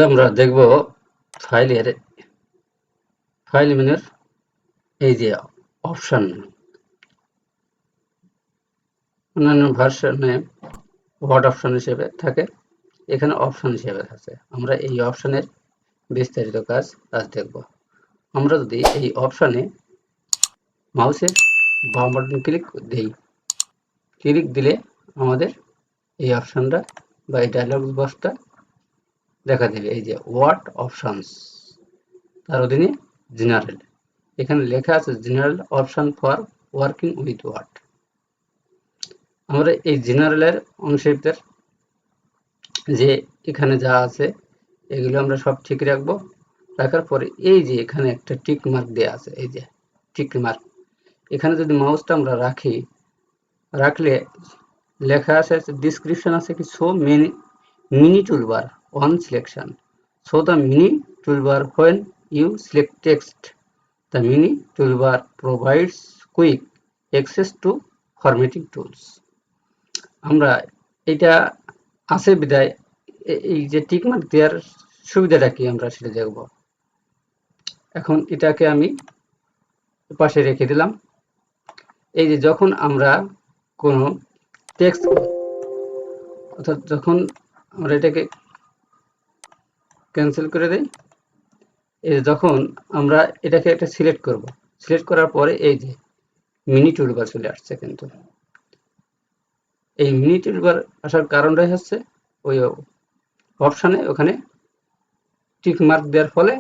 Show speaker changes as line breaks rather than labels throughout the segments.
আমরা দেখব ফাইল মেনুর এই যে অপশন, অন্যান্য ভার্সনে ওয়ার্ড অপশন হিসেবে থাকে, এখানে অপশন হিসেবে আছে। আমরা এই অপশনের বিস্তারিত কাজ আজ দেখব। আমরা যদি এই অপশনে মাউসের বাম বাটন ক্লিক দিলে আমাদের এই অপশনটা বা এই ডায়লগ বক্সটা দেখা দেবে। এই যে ওয়ার্ড অপশনস, তার অধীনে জেনারেল, এখানে লেখা আছে general option for working with Word. আমরা এই জেনারেলের অংশের যে এখানে যা আছে এগুলো আমরা সব ঠিক রাখবো। রাখার পরে এই যে এখানে একটা টিক মার্ক দেওয়া আছে, এই যে টিক মার্ক, এখানে যদি মাউসটা আমরা রাখলে লেখা আছে, ডিসক্রিপশন আছে কি, show mini toolbar on selection, show the mini toolbar when you select text, the mini toolbar provides quick access to formatting tools. আমরা এটা আছে বিদায় এই যে টিক মার্ক দেওয়ার সুবিধাটা কি আমরা সেটা দেখব। এখন এটাকে আমি পাশে রেখে দিলাম। এই যে যখন আমরা কোনো টেক্সট, অর্থাৎ যখন আমরা এটাকে ক্যান্সেল করে দেই, এই যখন আমরা এটাকে একটা সিলেক্ট করব, সিলেক্ট করার পরে এই যে মিনি টুলবার চলে আসছে। কিন্তু এই মিনি টুলবার আসার কারণটাই হচ্ছে ওই অপশানে ওখানে টিক মার্ক দেওয়ার ফলে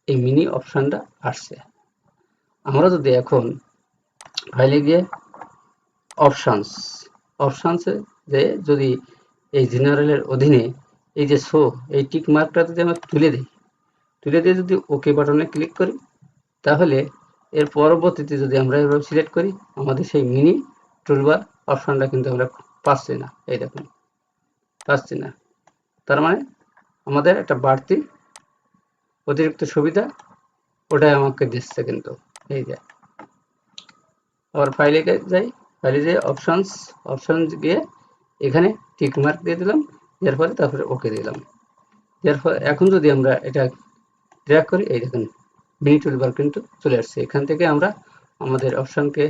এই মিনি অপশানটা আসছে। আমরা যদি এখন ফাইলে গিয়ে অপশানসে যে যদি এই জেনারেলের অধীনে এই যে শো, এই টিক মার্কটা যদি আমরা তুলে দিয়ে যদি ওকে বাটনে ক্লিক করি, তাহলে এর পরবর্তীতে যদি আমরা এভাবে সিলেক্ট করি, আমাদের সেই মিনি টুলবার অপশানটা কিন্তু আমরা পাচ্ছি না। এই দেখুন, পাচ্ছি না। তার মানে আমাদের একটা বাড়তি অতিরিক্ত সুবিধা ওটাই আমাকে দিচ্ছে। কিন্তু এই যে আবার ফাইলে যাই, ফাইলে যেয়ে অপশন গিয়ে এখানে টিক মার্ক দিয়ে দিলাম, এর পরে তারপরে ওকে দিলাম। এরপর এখন যদি আমরা এটা ড্র্যাগ করি, এই দেখুন মিনি টুলবার কিন্তু চলে আসছে। এখান থেকে আমরা আমাদের অপশনকে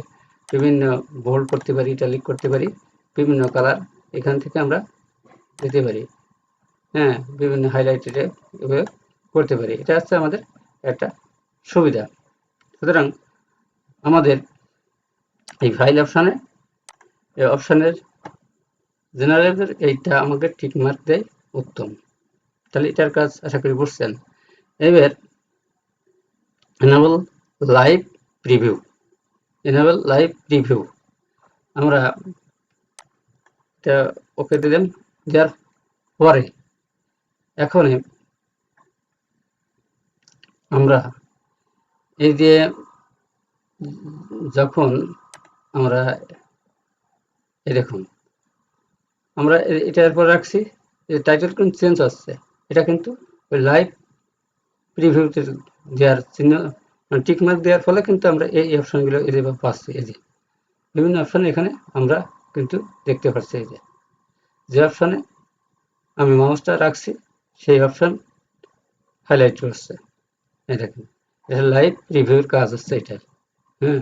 বিভিন্ন বোল্ড করতে পারি, ইটালিক করতে পারি, বিভিন্ন কালার এখান থেকে আমরা দিতে পারি। হ্যাঁ, বিভিন্ন হাইলাইটেড এভাবে করতে পারি। এটা হচ্ছে আমাদের একটা সুবিধা। সুতরাং আমাদের এই ফাইল অপশানে, এই অপশানের জেনারেলের এইটা আমাকে টিক মার্ক দেয় উত্তম। তাহলে এটার কাজ আশা করি বুঝছেন। এবার এনেবল লাইভ প্রিভিউ, আমরা এটা ওকে দিলাম। দেওয়ার পরে এখন আমরা এই যে যখন আমরা দেখুন আমরা এটার পর রাখছি, টাইটেল কিন্তু চেঞ্জ হচ্ছে, এটা কিন্তু ওই লাইভ প্রিভিউতে দেওয়ার চিহ্ন টিক মার্ক দেওয়ার ফলে কিন্তু আমরা এই অপশনগুলো এভাবে পাচ্ছি। এই যে বিভিন্ন অপশন এখানে আমরা কিন্তু দেখতে পাচ্ছি। এই যে অপশনে আমি মাউসটা রাখছি সেই অপশন হাইলাইট করছে। এই দেখুন, এটা লাইভ রিভিউর কাজ হচ্ছে এটাই। হ্যাঁ,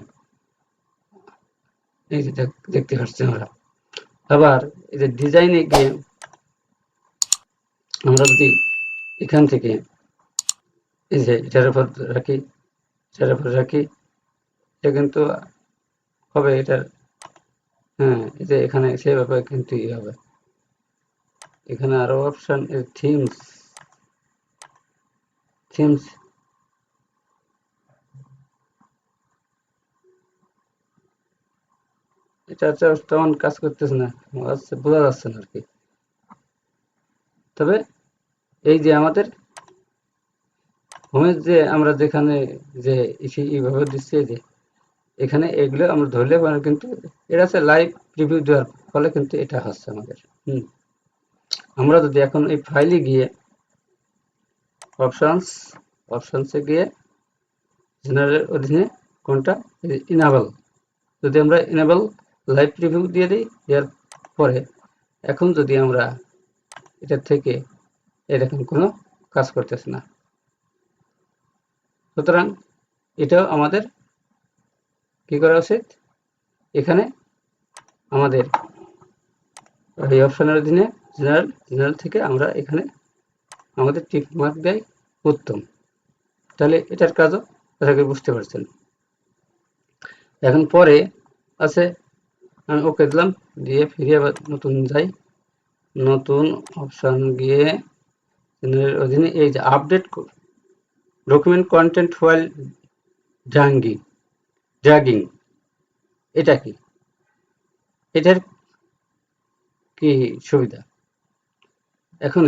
এই যে দেখতে পাচ্ছি আমরা। আবার এই যে ডিজাইনে গিয়ে আমরা যদি এখান থেকে এই যে এটার উপর রাখি, এটা কিন্তু হবে এটার। হ্যাঁ, এই যে এখানে সেভাবে কিন্তু হবে। এখানে আরো অপশন থিমস, এটা তেমন কাজ করতেছে না, বোঝা যাচ্ছে না আর কি। তবে এই যে আমাদের হোমের যে আমরা যেখানে যে এইভাবে দিচ্ছি, যে এখানে এগুলো আমরা ধরলে কিন্তু এটা হচ্ছে লাইভ রিভিউ দেওয়ার ফলে কিন্তু এটা হচ্ছে আমাদের। আমরা যদি এখন এই ফাইলে গিয়ে অপশনসে গিয়ে জেনারেল অধীনে কোনটা ইনেবল, যদি আমরা ইনেবল লাইভ রিভিউ দিয়ে দিই, এর পরে এখন যদি আমরা এটা থেকে এরকম কোনো কাজ করতেছে না। সুতরাং এটাও আমাদের কি করা উচিত, এখানে আমাদের এই অপশনের অধীনে জেনারেল থেকে আমরা এখানে আমাদের টিক মার্ক দেয় উত্তম। তাহলে এটার কাজও আশা করি বুঝতে পারছেন। এখন পরে আছে, আমি ওকে দিলাম, দিয়ে ফিরে আবার নতুন যাই, নতুন অপশন গিয়ে জেনারেল অধীনে এই যে update document content file dragging, এটা কি, এটার কি সুবিধা। এখন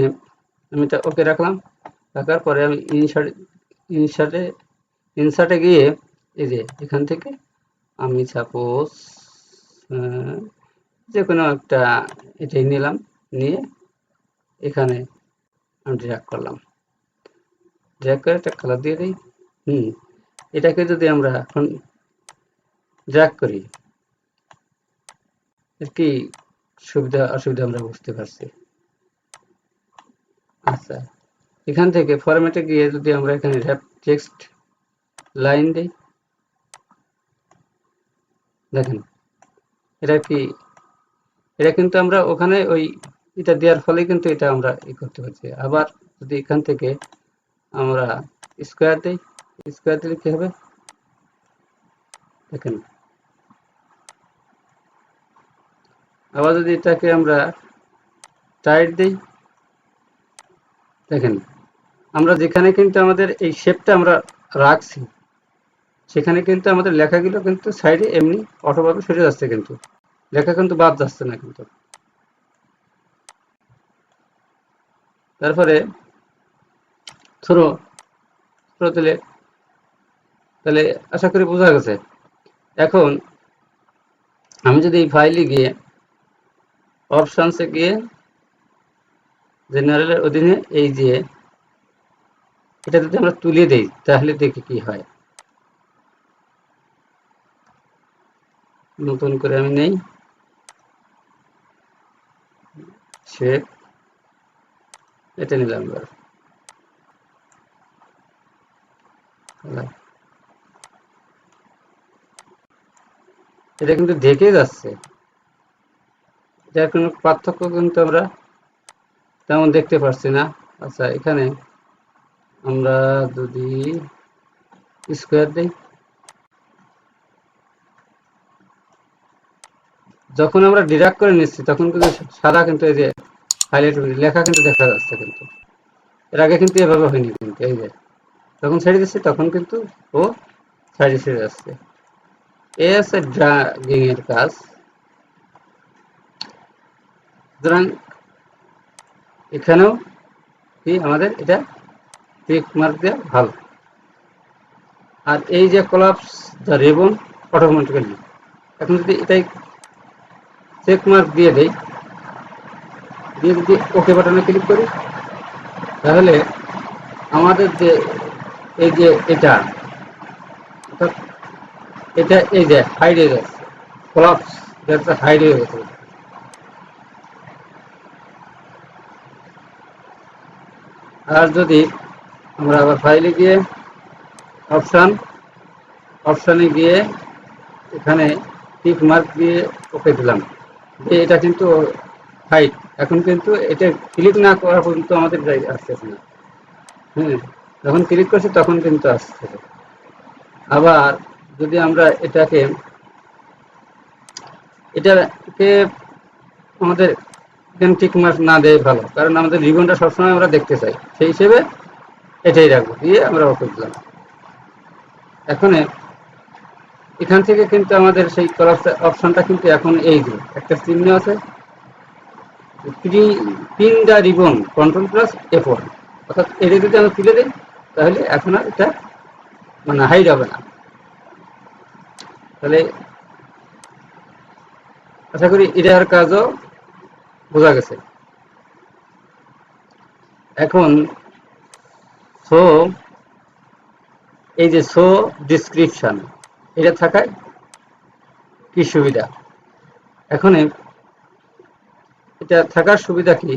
আমি এটা ওকে রাখলাম, রাখার পরে আমি ইনসার্টে গিয়ে এই যে এখান থেকে আমি সাপোজ যে কোনো একটা এটাই নিলাম, নিয়ে এখানে আমি ড্র্যাগ করলাম, ড্র্যাগ করে একটা কালার দিয়ে দিই। এটাকে যদি আমরা এখন ড্র্যাগ করি, এর কি সুবিধা অসুবিধা আমরা বুঝতে পারছি। আচ্ছা, এখান থেকে ফরম্যাটে গিয়ে যদি আমরা এখানে র্যাপ টেক্সট লাইন দিই, দেখেন এটা কি, এটা কিন্তু আমরা ওখানে ওই এটা দেওয়ার ফলে কিন্তু এটা আমরা করতে পারছি। আবার যদি এখান থেকে আমরা স্কোয়ার দিই, স্কোয়ার দিলে কি হবে দেখেন। আবার যদি এটাকে আমরা টাইট দিই, দেখেন আমরা যেখানে কিন্তু আমাদের এই শেপটা আমরা রাখছি, সেখানে কিন্তু আমাদের লেখাগুলো কিন্তু সাইডে এমনি অটোভাবে সরে যাচ্ছে, কিন্তু লেখা কিন্তু বাদ যাচ্ছে না কিন্তু। তারপরে থ্রো দিলে, তাহলে আশা করি বোঝা গেছে। এখন আমি যদি এই ফাইলে গিয়ে অপশনসে গিয়ে জেনারেলের অধীনে এই যে এটা যদি আমরা তুলে দেই, তাহলে দেখি কি হয়। নতুন করে আমি নেই, শেপ এটা নিলাম, এবার এটা কিন্তু দেখে যাচ্ছে, এটার কোনো পার্থক্য কিন্তু আমরা তেমন দেখতে পাচ্ছি না। আচ্ছা, এখানে আমরা যদি স্কোয়ার দিই, যখন আমরা ডিডাক্ট করে নিচ্ছি তখন কিন্তু সাদা কিন্তু এই যে হাইলাইট লেখা কিন্তু দেখা যাচ্ছে, কিন্তু এর আগে কিন্তু এভাবে হয়নি। কিন্তু এই যে যখন ছেড়ে দিচ্ছি তখন কিন্তু ও সাইডে ছেড়ে যাচ্ছে। এ আছে ড্র্যাগিং এর কাজ। সুতরাং এখানেও কি আমাদের এটা টিক মার্ক দেওয়া ভালো। আর এই যে কোলাপস দ্য রিবন অটোমেটিক্যালি, এখন যদি এটাই চেক মার্ক দিয়ে দেই, দিয়ে যদি ওকে বাটনে ক্লিক করি, তাহলে আমাদের যে এই যে এটা এটা এই যে হাইড হয়ে যাচ্ছে, কোলাপস যেটা হাইড হয়ে গেছে। আর যদি আমরা আবার ফাইলে গিয়ে অপশানে গিয়ে এখানে টিক মার্ক দিয়ে ওকে দিলাম, যে এটা কিন্তু হাইড, এখন কিন্তু এটা ক্লিক না করা পর্যন্ত আমাদের আসতেছে না। যখন ক্লিক করছি তখন কিন্তু আসছে। আবার যদি আমরা এটাকে আমাদের টিক মার্ক না দেয় ভালো, কারণ আমাদের রিবনটা সবসময় আমরা দেখতে চাই, সেই হিসেবে এটাই রাখবো, দিয়ে আমরা ওকে দিলাম। এখন এখান থেকে কিন্তু আমাদের সেই অপশনটা কিন্তু এখন এই যে একটা চিহ্ন আছে, পিন দা রিবন কন্ট্রোল প্লাস F1, অর্থাৎ এটা যদি আমরা তুলে দিই, তাহলে এখন আর এটা মানে হাইড হবে না। তাহলে আশা করি এটার কাজও বোঝা গেছে। এখন শো, এই যে শো ডিসক্রিপশন, এটা থাকায় কি সুবিধা। এখন এটা থাকার সুবিধা কি,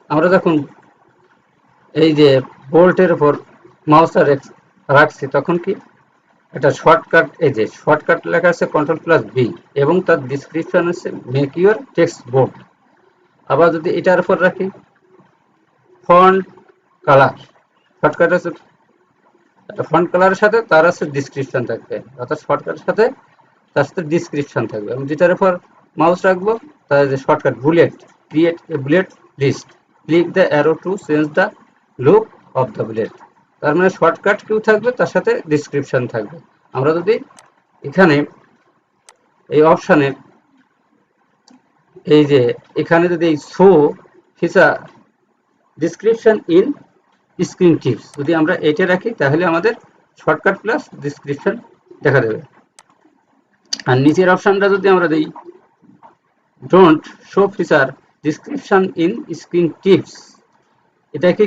আমরা যখন এই যে বোল্টের উপর মাউসটা রাখছি, তখন কি একটা শর্টকাট, এই যে শর্টকাট লেখা আছে Ctrl+V, এবং তার ডিসক্রিপশন আছে মেক ইউর টেক্সট বোল্ড। আবার যদি এটার উপর রাখি ফন্ট কালার, শর্টকাট আছে ফন্ট কালারের সাথে তার আছে ডিসক্রিপশন থাকবে, অর্থাৎ শর্টকাটের সাথে তার সাথে ডিসক্রিপশন থাকবে। আমি যেটার উপর মাউস রাখবো তার যে shortcut bullet, create a bullet list, click the arrow to change the look of the bullet. তার মানে শর্টকাট কিউ থাকবে, তার সাথে ডিসক্রিপশন থাকবে। আমরা যদি এখানে এই অপশানে এই যে এখানে যদি এই show feature description in screen tips যদি আমরা এটা রাখি, তাহলে আমাদের শর্টকাট প্লাস ডিসক্রিপশন দেখা দেবে। আর নিচের অপশানটা যদি আমরা দিই don't show feature description in screen tips, এটাকে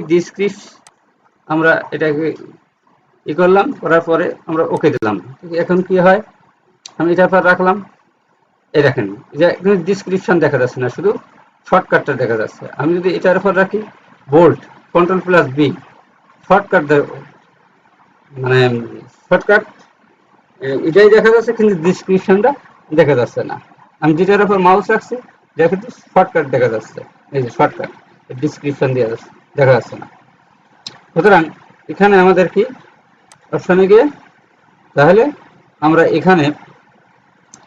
আমরা এটাকে করলাম, করার পরে আমরা ওকে দিলাম। এখন কি হয়, আমি এটার পর রাখলাম, এই দেখেন যে এখানে ডিসক্রিপশন দেখা যাচ্ছে না, শুধু শর্টকাটটা দেখা যাচ্ছে। আমি যদি এটার উপর রাখি বোল্ড Ctrl+V, শর্টকাট মানে শর্টকাট এটাই দেখা যাচ্ছে, কিন্তু ডিসক্রিপশনটা দেখা যাচ্ছে না। আমি যেটার উপর মাউস রাখছি এটা কিন্তু শর্টকাট দেখা যাচ্ছে, এই যে শর্টকাট, ডিসক্রিপশন দেখা যাচ্ছে না। সুতরাং এখানে আমাদের কি অপশনে গিয়ে তাহলে আমরা এখানে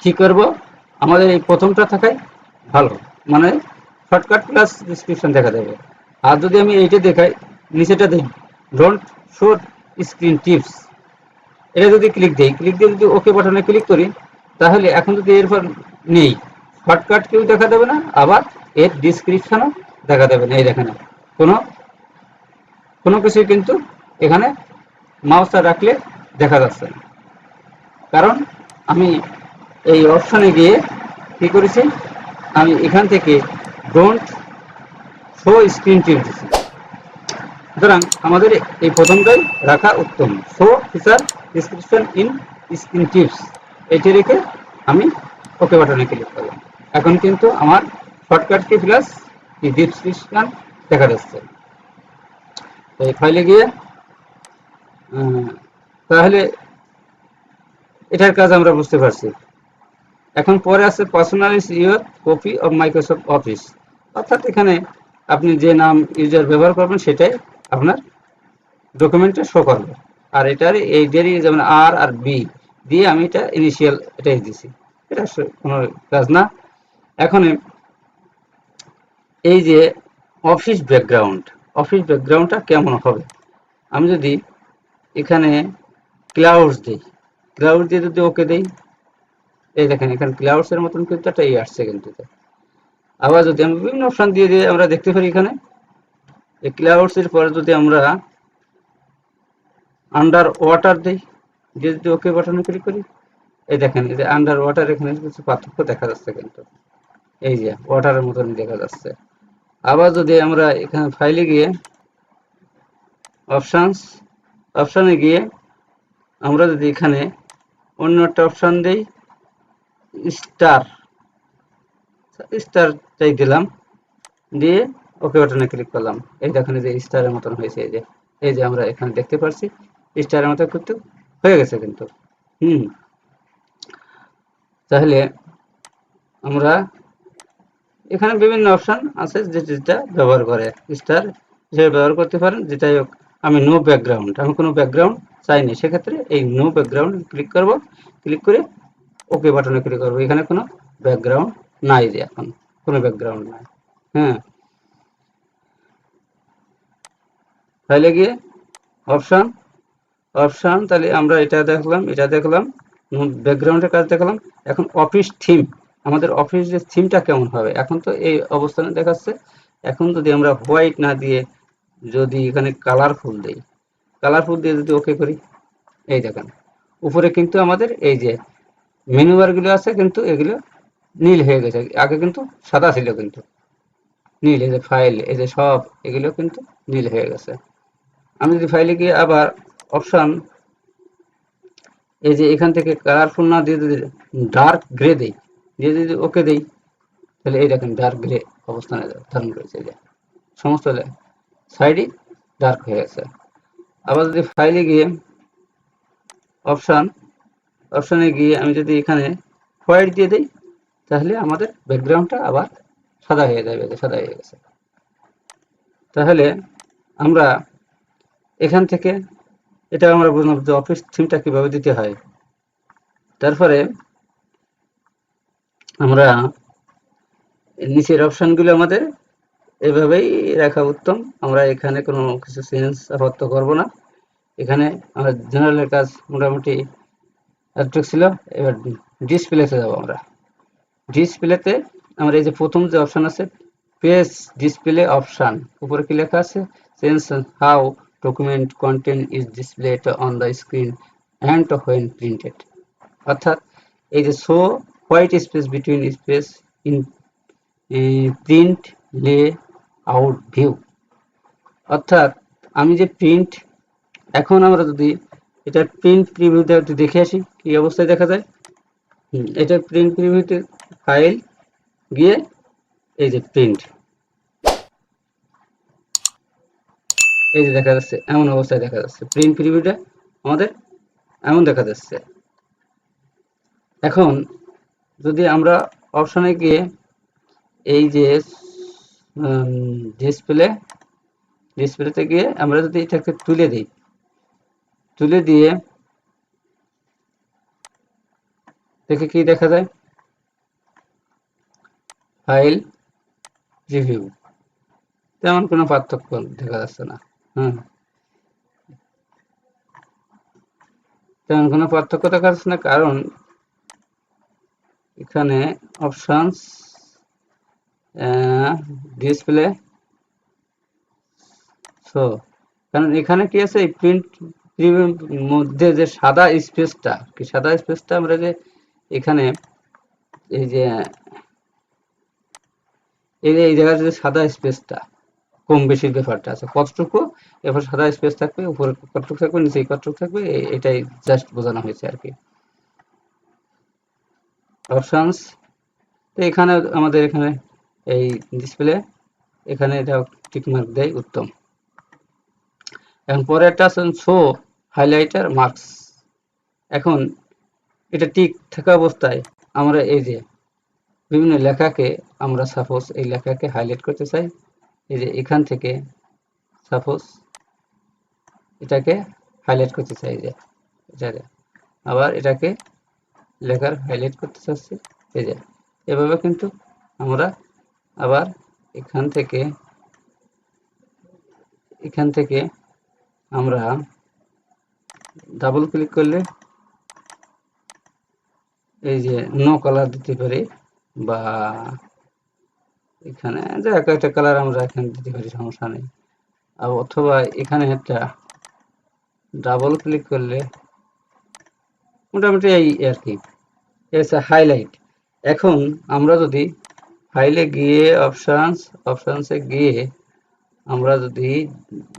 কি করব, আমাদের এই প্রথমটা থাকাই ভালো, মানে শর্টকাট প্লাস ডিসক্রিপশন দেখা দেবে। আর যদি আমি এইটা দেখাই, নিচেটা দিই ডোন্ট শো স্ক্রিন টিপস, এটা যদি ক্লিক দিই, ক্লিক দিয়ে যদি ওকে বাটনে ক্লিক করি, তাহলে এখন যদি এরপর নেই, শর্টকাট কেউ দেখা দেবে না, আবার এর ডিসক্রিপশনও দেখা দেবে না। এই দেখেন কোনো কোনো কিছুই কিন্তু এখানে মাউসটা রাখলে দেখা যাচ্ছে না, কারণ আমি এই অপশনে গিয়ে কি করেছি, আমি এখান থেকে ডোন্ট শো স্ক্রিন টিপ দিচ্ছি। সুতরাং আমাদের এই প্রথমটাই রাখা উত্তম, show feature description in screen tips, এটি রেখে আমি ওকে বাটনে ক্লিক করলাম। এখন কিন্তু আমার শর্টকাট কি প্লাস কি ডিসক্রিপশন দেখা যাচ্ছে। এই ফাইলে গিয়ে তাহলে এটার কাজ আমরা বুঝতে পারছি। এখন পরে আছে personalize your copy of Microsoft office, অর্থাৎ এখানে আপনি যে নাম ইউজার ব্যবহার করবেন সেটাই আপনার ডকুমেন্টে শো করবে। আর এটার এই দেরি যেমন আর বি দিয়ে আমি এটা ইনিশিয়াল এটাই দিছি, এটা কোনো কাজ না। এখন এই যে অফিস ব্যাকগ্রাউন্ডটা কেমন হবে, আমি যদি এখানে ক্লাউডস দিই, ক্লাউড দিয়ে যদি ওকে দিই, এই দেখেন এখানে ক্লাউডস এর মতন কিন্তু একটা এই আসছে কিন্তু। আবার যদি আমি বিভিন্ন অপশন দিয়ে দিয়ে আমরা দেখতে পারি, এখানে এই ক্লাউডস এর পরে যদি আমরা আন্ডার ওয়াটার দিই, দিয়ে যদি ওকে বাটনে ক্লিক করি, এই দেখেন এই যে আন্ডার ওয়াটার, এখানে কিছু পার্থক্য দেখা যাচ্ছে কিন্তু, এই যে ওয়াটারের মতন দেখা যাচ্ছে। আবার যদি আমরা এখানে ফাইলে গিয়ে অপশনে গিয়ে আমরা যদি এখানে অন্য একটা অপশন দিই স্টারটাই দিলাম, দিয়ে ওকে বাটনে ক্লিক করলাম, এই দেখেন যে স্টারের মতন হয়েছে। এই যে আমরা এখানে দেখতে পাচ্ছি স্টারের মতো কিন্তু হয়ে গেছে কিন্তু। তাহলে আমরা এখানে বিভিন্ন অপশন আছে যেটা ব্যবহার করে স্টার হিসেবে ব্যবহার করতে পারেন। যেটাই হোক, আমি নো ব্যাকগ্রাউন্ড, আমি কোনো ব্যাকগ্রাউন্ড চাইনি, সেক্ষেত্রে এই নো ব্যাকগ্রাউন্ড ক্লিক করব, ক্লিক করে ওকে বাটনে ক্লিক করবো। এখানে কোনো ব্যাকগ্রাউন্ড নাই, যে এখন কোনো ব্যাকগ্রাউন্ড নাই। হ্যাঁ, তাহলে গিয়ে অপশন তাহলে আমরা এটা দেখলাম ব্যাকগ্রাউন্ডের কাজ দেখলাম। এখন অফিস থিম, আমাদের অফিস যে থিমটা কেমন হবে, এখন তো এই অবস্থানে দেখাচ্ছে। এখন যদি আমরা হোয়াইট না দিয়ে যদি এখানে কালারফুল দিই, কালারফুল দিয়ে যদি ওকে করি, এই দেখেন উপরে কিন্তু আমাদের এই যে মেনু বারগুলো আছে কিন্তু এগুলো নীল হয়ে গেছে, আগে কিন্তু সাদা ছিল, কিন্তু নীল, এই যে ফাইল, এই যে সব এগুলো কিন্তু নীল হয়ে গেছে। আমি যদি ফাইলে গিয়ে আবার অপশন এই যে এখান থেকে কালারফুল না দিয়ে যদি ডার্ক গ্রে দিই, দিয়ে যদি ওকে দিই, তাহলে এই দেখেন ডার্ক গ্রে অবস্থানে ধারণ করেছে। যে সমস্ত সাইডে ডার্ক হয়ে গেছে। আবার যদি ফাইলে গিয়ে অপশনে গিয়ে আমি যদি এখানে হোয়াইট দিয়ে দিই, তাহলে আমাদের ব্যাকগ্রাউন্ডটা আবার সাদা হয়ে যাবে, সাদা হয়ে গেছে। তাহলে আমরা এখান থেকে এটা আমরা বুঝলাম যে অফিস থিমটা কিভাবে দিতে হয়। তারপরে আমরা নিচের অপশনগুলো আমাদের এভাবেই রাখা উত্তম। আমরা এখানে কোনো কিছু চেঞ্জ আপাতত করব না। এখানে আমরা জেনারেলের কাজ মোটামুটি এতটুকু ছিল। এবার ডিসপ্লেতে যাব আমরা। ডিসপ্লেতে আমরা এই যে প্রথম যে অপশন আছে পেজ ডিসপ্লে অপশন, উপরে কি লেখা আছে, change how document content is displayed on the screen and when printed. অর্থাৎ এই যে show white space between space in print লে আউট ভিউ। অর্থাৎ আমি যে প্রিন্ট, এখন আমরা যদি এটা প্রিন্ট প্রিভিউতে একটু দেখে আসি কি অবস্থায় দেখা যায়। এটা প্রিন্ট প্রিভিউতে ফাইল গিয়ে এই যে প্রিন্ট, এই যে দেখা যাচ্ছে এমন অবস্থায় দেখা যাচ্ছে। প্রিন্ট প্রিভিউটা আমাদের এমন দেখা যাচ্ছে। এখন যদি আমরা অপশনে গিয়ে এই যে ডিসপ্লেতে গিয়ে আমরা যদি এটাকে তুলে দিই, তুলে দিয়ে দেখে কি দেখা যায়, ফাইল রিভিউ, তেমন কোনো পার্থক্য দেখা যাচ্ছে না। তেমন কোনো পার্থক্য দেখা যাচ্ছে না, কারণ এখানে অপশনস ডিসপ্লে শো, কারণ এখানে কি আছে, এই প্রিন্ট প্রিভিউর মধ্যে যে সাদা স্পেসটা, কি সাদা স্পেসটা আমরা যে এখানে এই যে এই জায়গায় যে সাদা স্পেসটা কম বেশির ব্যাপারটা আছে, কতটুকু এবার সাদা স্পেস থাকবে, উপরে কতটুকু থাকবে, নিচে কতটুকু থাকবে, এটাই জাস্ট বোঝানো হয়েছে আর কি। অপশনস, তো এখানে আমাদের এখানে এই ডিসপ্লে, এখানে এটা টিক মার্ক দেয়, উত্তম। এখন পরে একটা আছে শো হাইলাইটার মার্কস। এখন এটা টিক থাকা অবস্থায় আমরা এই যে বিভিন্ন লেখাকে, আমরা সাপোজ এই লেখাকে হাইলাইট করতে চাই, এই যে এখান থেকে সাপোজ এটাকে হাইলাইট করতে চাই, যে এটাকে আবার এটাকে লেখার হাইলাইট করতে চাচ্ছি, এই যে এভাবে কিন্তু আমরা আবার এখান থেকে আমরা ডাবল ক্লিক করলে এই যে নো কালার দিতে পারি, বা এখানে যে একটা কালার আমরা এখানে দিতে পারি, সমস্যা নেই। অথবা এখানে একটা ডাবল ক্লিক করলে মোটামুটি এই আর কি, এসে হাইলাইট। এখন আমরা যদি ফাইলে গিয়ে অপশনসে গিয়ে আমরা যদি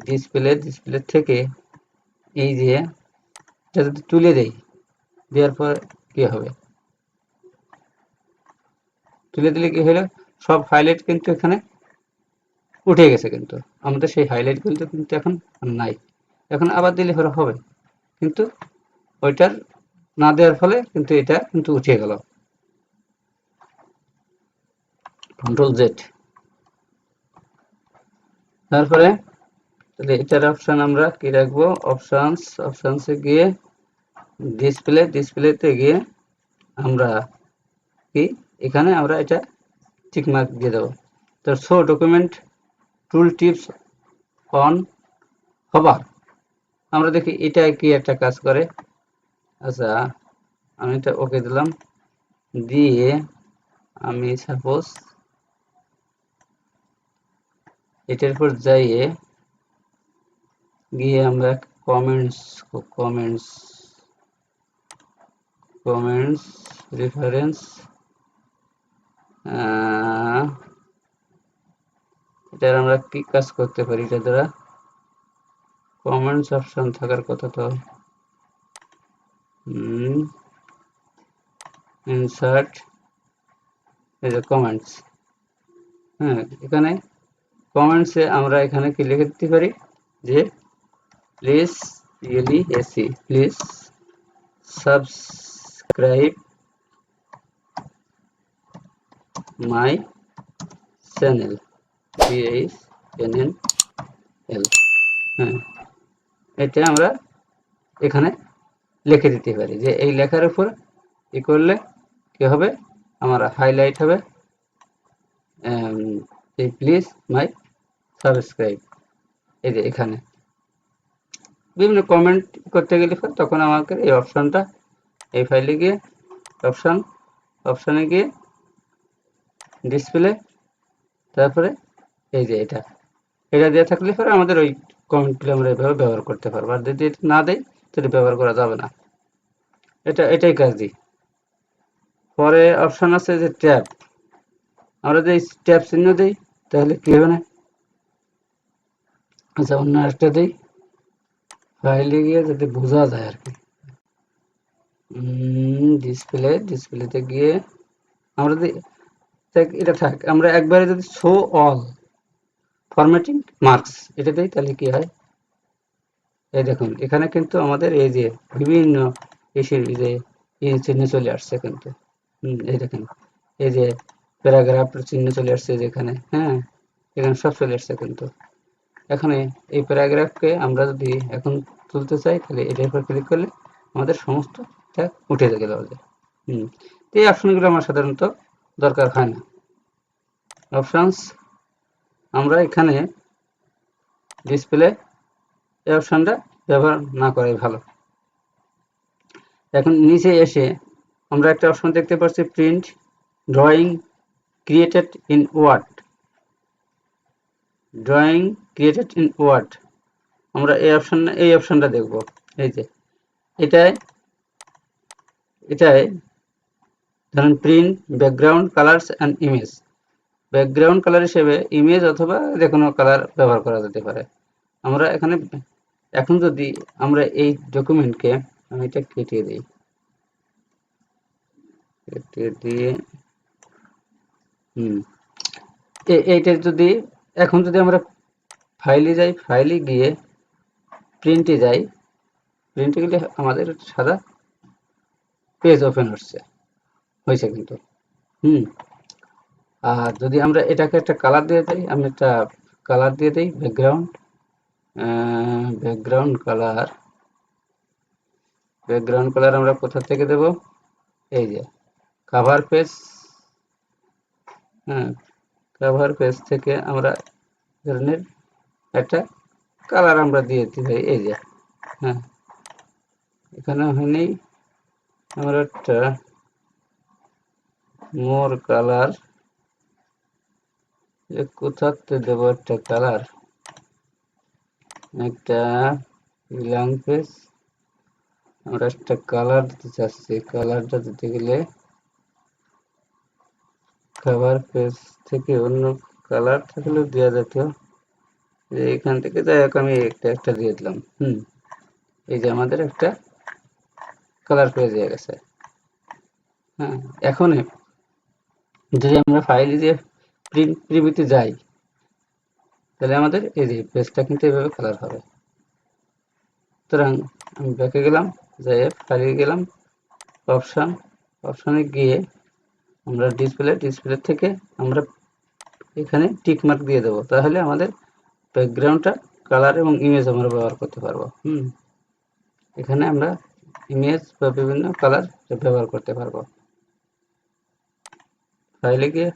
ডিসপ্লে থেকে এই যে এটা যদি তুলে দেই, দেওয়ার পর কি হবে, তুলে দিলে কি হলো, সব হাইলাইট কিন্তু এখানে উঠে গেছে, কিন্তু আমাদের সেই হাইলাইট কিন্তু এখন নাই। এখন আবার দিলে হবে, কিন্তু ওইটার না দেওয়ার ফলে কিন্তু এটা কিন্তু উঠে গেল। Control Z. তারপরে তাহলে এটার অপশন আমরা কি রাখবো, অপশনসে গিয়ে ডিসপ্লেতে গিয়ে আমরা কি এখানে আমরা এটা টিক মার্ক দিয়ে দেবো। তো show document tool tips on হবার, আমরা দেখি এটা কি একটা কাজ করে। আচ্ছা, আমি এটা ওকে দিলাম, দিয়ে আমি সাপোজ এটার উপর গিয়ে আমরা কমেন্টস রেফারেন্স, এটার আমরা কি কাজ করতে পারি, এটা দ্বারা কমেন্টস অপশন থাকার কথা, তো ইনসার্ট এই যে কমেন্টস, হ্যাঁ এখানে কমেন্টসে আমরা এখানে কি লিখে দিতে পারি, যে please PLEAC please subscribe my channel CHANNEL। হ্যাঁ, এটা আমরা এখানে লিখে দিতে পারি যে এই লেখার উপর ই করলে কি হবে, আমার হাইলাইট হবে এই প্লিজ মাই সাবস্ক্রাইব। এই যে এখানে বিভিন্ন কমেন্ট করতে গেলে তখন আমাকে এই অপশনটা এই ফাইলে গিয়ে অপশনে গিয়ে ডিসপ্লে, তারপরে এই যে এটা দিয়ে থাকলে পরে আমাদের ওই কমেন্টগুলো আমরা এভাবে ব্যবহার করতে পারবো। আর যদি এটা না দেয় তাহলে ব্যবহার করা যাবে না। এটাই কাজ দিই। পরে অপশন আছে যে ট্যাব, আমরা যদি ট্যাব চিহ্ন দিই তাহলে কি হবে না। আচ্ছা, অন্য একটা দিই ফাইলে গিয়ে যাতে বোঝা যায় আর কি। ডিসপ্লেতে গিয়ে আমরা যদি এটা থাক, আমরা একবারে যদি শো অল ফরম্যাটিং মার্কস এটা দিই তাহলে কি হয়, এই দেখুন এখানে কিন্তু আমাদের এই যে বিভিন্ন যে চিহ্ন চলে আসছে কিন্তু। এই দেখেন এই যে প্যারাগ্রাফ চিহ্ন চলে আসছে যেখানে, হ্যাঁ এখানে সব চলে আসছে কিন্তু। এখানে এই প্যারাগ্রাফকে আমরা যদি এখন তুলতে চাই তাহলে এটার উপর ক্লিক করলে আমাদের সমস্ত উঠে গেল। এই অপশনগুলো আমার সাধারণত দরকার হয় না। অপশনস আমরা এখানে ডিসপ্লে এই অপশনটা ব্যবহার না করাই ভালো। এখন নিচে এসে আমরা একটা অপশন দেখতে পাচ্ছি print drawing created in Word. আমরা এই অপশনটা দেখব। এই যে এটাই ধরেন print background colours and image. Background colour হিসেবে ইমেজ অথবা যে কোনো কালার ব্যবহার করা যেতে পারে। আমরা এখানে এখন যদি আমরা এই ডকুমেন্টকে আমি এটা কেটে দিই, এইটা যদি এখন যদি আমরা ফাইলে যাই, ফাইলে গিয়ে প্রিন্টে যাই, প্রিন্টে গেলে আমাদের সাদা পেজ ওপেন হয়েছে কিন্তু। আর যদি আমরা এটাকে একটা কালার দিয়ে দিই, আমি একটা কালার দিয়ে দিই ব্যাকগ্রাউন্ড কালার আমরা কোথা থেকে দেব, এই যে কভার পেজ, কভার পেজ থেকে আমরা ধরনের একটা কালার আমরা দিয়ে দিতে পারি। এই যে এখানে হয়নি, আমরা একটা মোর কালার কোথাতে দেব, একটা কালার, একটা ব্ল্যাঙ্ক পেজ আমরা একটা কালার দিতে চাচ্ছি। কালারটা দিতে গেলে কভার পেজ থেকে অন্য কালার থাকলেও দেওয়া যেত, এখান থেকে যাই হোক আমি একটা দিয়ে দিলাম। এই যে আমাদের একটা কালার পেজ হয়ে গেছে। এখন যদি আমরা ফাইলে যে প্রিন্ট প্রিভিউতে যাই তাহলে আমাদের এই যে পেজটা কিন্তু এভাবে কালার হবে। সুতরাং আমি ব্যাকে গেলাম, যাই ফাইলে গেলাম, অপশনে গিয়ে আমরা ডিসপ্লে থেকে আমরা এখানে টিক মার্ক দিয়ে দেবো, তাহলে আমাদের ব্যাকগ্রাউন্ডটা কালার এবং ইমেজ আমরা ব্যবহার করতে পারবো। এখানে আমরা ইমেজ বা বিভিন্ন কালার ব্যবহার করতে পারবো। ফাইলে গিয়ে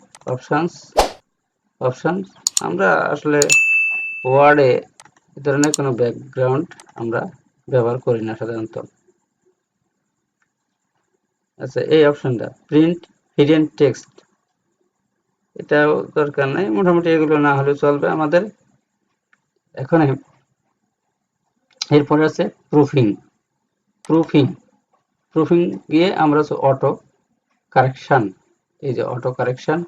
অপশনস আমরা আসলে ওয়ার্ডে এই ধরনের কোনো ব্যাকগ্রাউন্ড আমরা ব্যবহার করি না সাধারণত। আচ্ছা, এই অপশনটা প্রিন্ট হিডেন টেক্সট, এটাও দরকার নাই, মোটামুটি এগুলো না হলে চলবে আমাদের। এখন এরপরে আছে প্রুফিং গিয়ে আমরা অটো কারেকশন, এই যে অটো কারেকশন,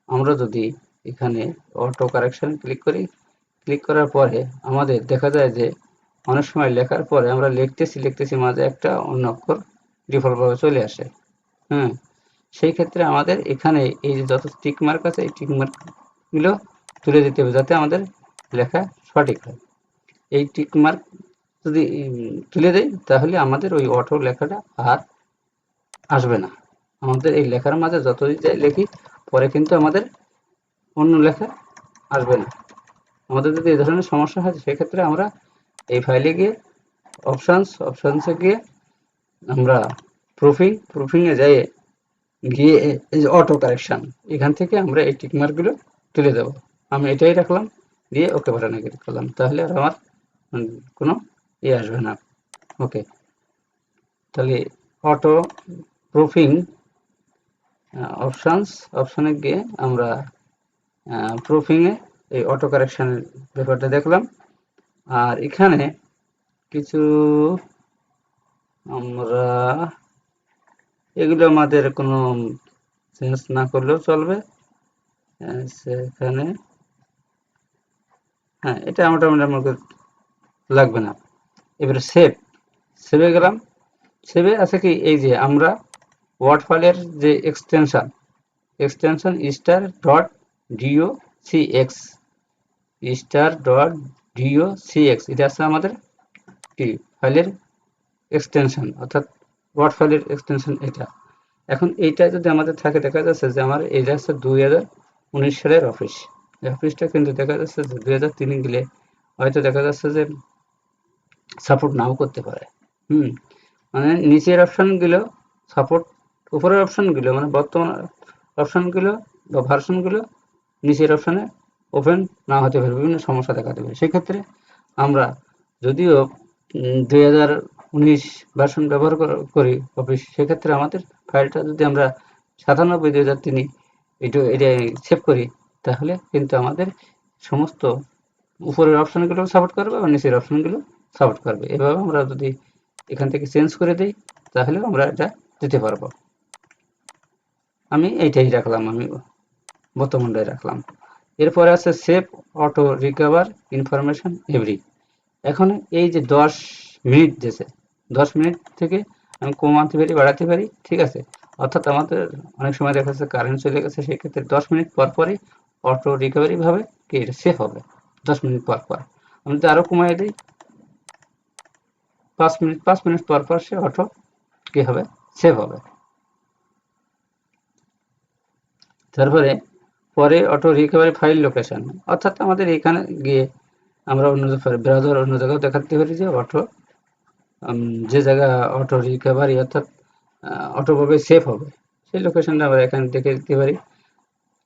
আমরা যদি এখানে অটো কারেকশন ক্লিক করার পরে আমাদের দেখা যায় যে অনেক সময় লেখার পরে আমরা লিখতেছি মাঝে একটা অন্য অক্ষর ডিফল্টভাবে চলে আসে। সেই ক্ষেত্রে আমাদের এখানে এই যে যত টিক মার্ক আছে এই টিক মার্কগুলো তুলে দিতে হবে যাতে আমাদের লেখা সঠিক হয়। এই টিক মার্ক যদি তুলে দেই তাহলে আমাদের ওই অটো লেখাটা আর আসবে না। আমাদের এই লেখার মাঝে যতই যাই লিখি পরে কিন্তু আমাদের অন্য লেখা আসবে না। আমাদের যদি এই ধরনের সমস্যা হয় সেক্ষেত্রে আমরা এই ফাইলে গিয়ে অপশানসে গিয়ে আমরা প্রুফিংয়ে গিয়ে এই যে অটো কারেকশন এখান থেকে আমরা এই টিকমার্কগুলো তুলে দেব। আমি এটাই রাখলাম, দিয়ে ওকে বাটনে ক্লিক করলাম, তাহলে আর আমার কোনো আসবে না। ওকে, তাহলে অটো প্রুফিং অপশানে গিয়ে আমরা প্রুফিংয়ে এই অটো কারেকশনের ব্যাপারটা দেখলাম। আর এখানে কিছু আমরা এগুলো আমাদের কোনো চেঞ্জ না করলেও চলবে। সেখানে হ্যাঁ, এটা মোটামুটি আমাকে লাগবে না। এবারে সেভে গেলাম। সেভে আছে কি, এই যে আমরা ওয়ার্ড ফাইলের যে এক্সটেনশন স্টার ডট docx এটা আছে আমাদের কি ফাইলের এক্সটেনশন, অর্থাৎ ওয়ার্ড ফাইলের এক্সটেনশন এটা। এখন এইটা যদি আমাদের থাকে, দেখা যাচ্ছে যে আমার এটা হচ্ছে 2019 সালের অফিস। এই অফিসটা কিন্তু দেখা যাচ্ছে যে 2003 গেলে হয়তো দেখা যাচ্ছে যে সাপোর্ট নাও করতে পারে। মানে নিচের অপশনগুলো সাপোর্ট, উপরের অপশনগুলো মানে বর্তমান অপশনগুলো বা ভার্সনগুলো নিচের অপশনে ওপেন না হতে পারে, বিভিন্ন সমস্যা দেখা দেবে। সেক্ষেত্রে আমরা যদিও 2019 ভার্সন ব্যবহার করি অফিস, সেক্ষেত্রে আমাদের ফাইলটা যদি আমরা 97/2003 এটা সেভ করি, তাহলে কিন্তু আমাদের সমস্ত উপরের অপশনগুলো সাপোর্ট করবে এবং নিচের অপশনগুলো সাপোর্ট করবে। এভাবে আমরা যদি এখান থেকে চেঞ্জ করে দিই তাহলে আমরা এটা দিতে পারবো। আমি এইটাই রাখলাম, আমি বর্তমানটাই রাখলাম। এরপরে আছে save auto recover information every. এখন এই যে 10 মিনিট দিয়েছে, 10 মিনিট থেকে আমি কমাতে পারি, বাড়াতে পারি, ঠিক আছে। অর্থাৎ আমাদের অনেক সময় দেখা যাচ্ছে কারেন্ট চলে গেছে, সেক্ষেত্রে 10 মিনিট পর পরই অটো রিকভারি ভাবে কি এটা সেভ হবে 10 মিনিট পর পর। আমি যদি আরো কমাই দিই 5 মিনিট পর পর সে অটো কি হবে, সেভ হবে। তারপরে পরে অটো রিকভারি ফাইল লোকেশন, অর্থাৎ আমাদের এখানে গিয়ে আমরা অন্য ব্রাউজার অন্য জায়গায় দেখাতে পারি যে অটো যে জায়গা অটো রিকভারি অর্থাৎ অটোভাবে সেভ হবে সেই লোকেশনটা আমরা এখানে দেখে দিতে পারি,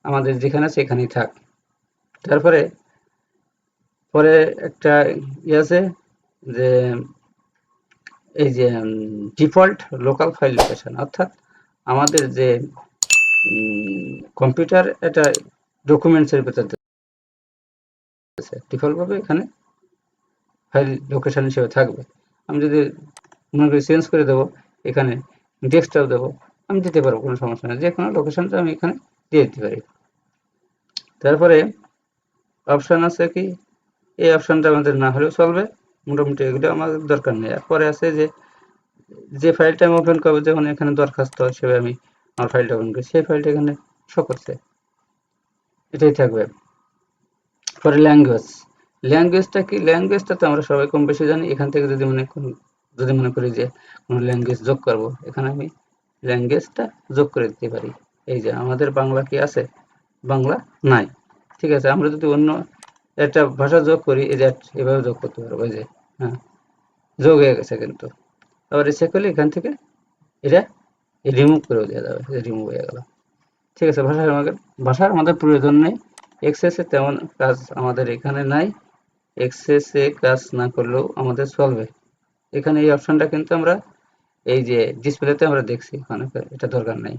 আমাদের যেখানে আছে এখানেই থাক। তারপরে পরে একটা আছে যে এই যে ডিফল্ট লোকাল ফাইল লোকেশন, অর্থাৎ আমাদের যে কম্পিউটার এটা ডকুমেন্টসের ভেতর ডিফল্ট ভাবে এখানে ফাইল লোকেশন হিসেবে থাকবে। আমি যদি মনে করি চেঞ্জ করে দেবো, এখানে ডেস্কটপ দেবো, আমি দিতে পারবো, কোনো সমস্যা নেই, যে কোনো লোকেশনটা আমি এখানে দিয়ে দিতে পারি। তারপরে অপশান আছে কি, এই অপশানটা আমাদের না হলেও চলবে, মোটামুটি এগুলো আমাদের দরকার নেই। আর পরে আছে যে ফাইলটা আমি ওপেন করবো, যখন এখানে দরখাস্ত হিসেবে আমি আমার ফাইলটা ওপেন করি, সেই ফাইলটা এখানে শো করছে, এটাই থাকবে। পরে ল্যাঙ্গুয়েজটা কি, ল্যাঙ্গুয়েজটা তো আমরা সবাই কম বেশি জানি। এখান থেকে যদি মনে করি যে কোনো ল্যাঙ্গুয়েজ যোগ করব, এখানে আমি ল্যাঙ্গুয়েজটা যোগ করে দিতে পারি। এই যে আমাদের বাংলা কি আছে, বাংলা নাই, ঠিক আছে। আমরা যদি অন্য একটা ভাষা যোগ করি, এই যে এভাবে যোগ করতে পারবো, এই যে হ্যাঁ যোগ হয়ে গেছে। কিন্তু আবার ইচ্ছে করলে এখান থেকে এটা রিমুভ করে দেওয়া যাবে, রিমুভ হয়ে গেল, ঠিক আছে। ভাষার আমাদের প্রয়োজন নেই, এক্সেসে তেমন কাজ আমাদের এখানে নাই, এক্সেসে কাজ না করলেও আমাদের চলবে। এখানে এই অপশনটা কিন্তু আমরা এই যে ডিসপ্লেতে আমরা দেখছি, ওখানে এটা দরকার নাই।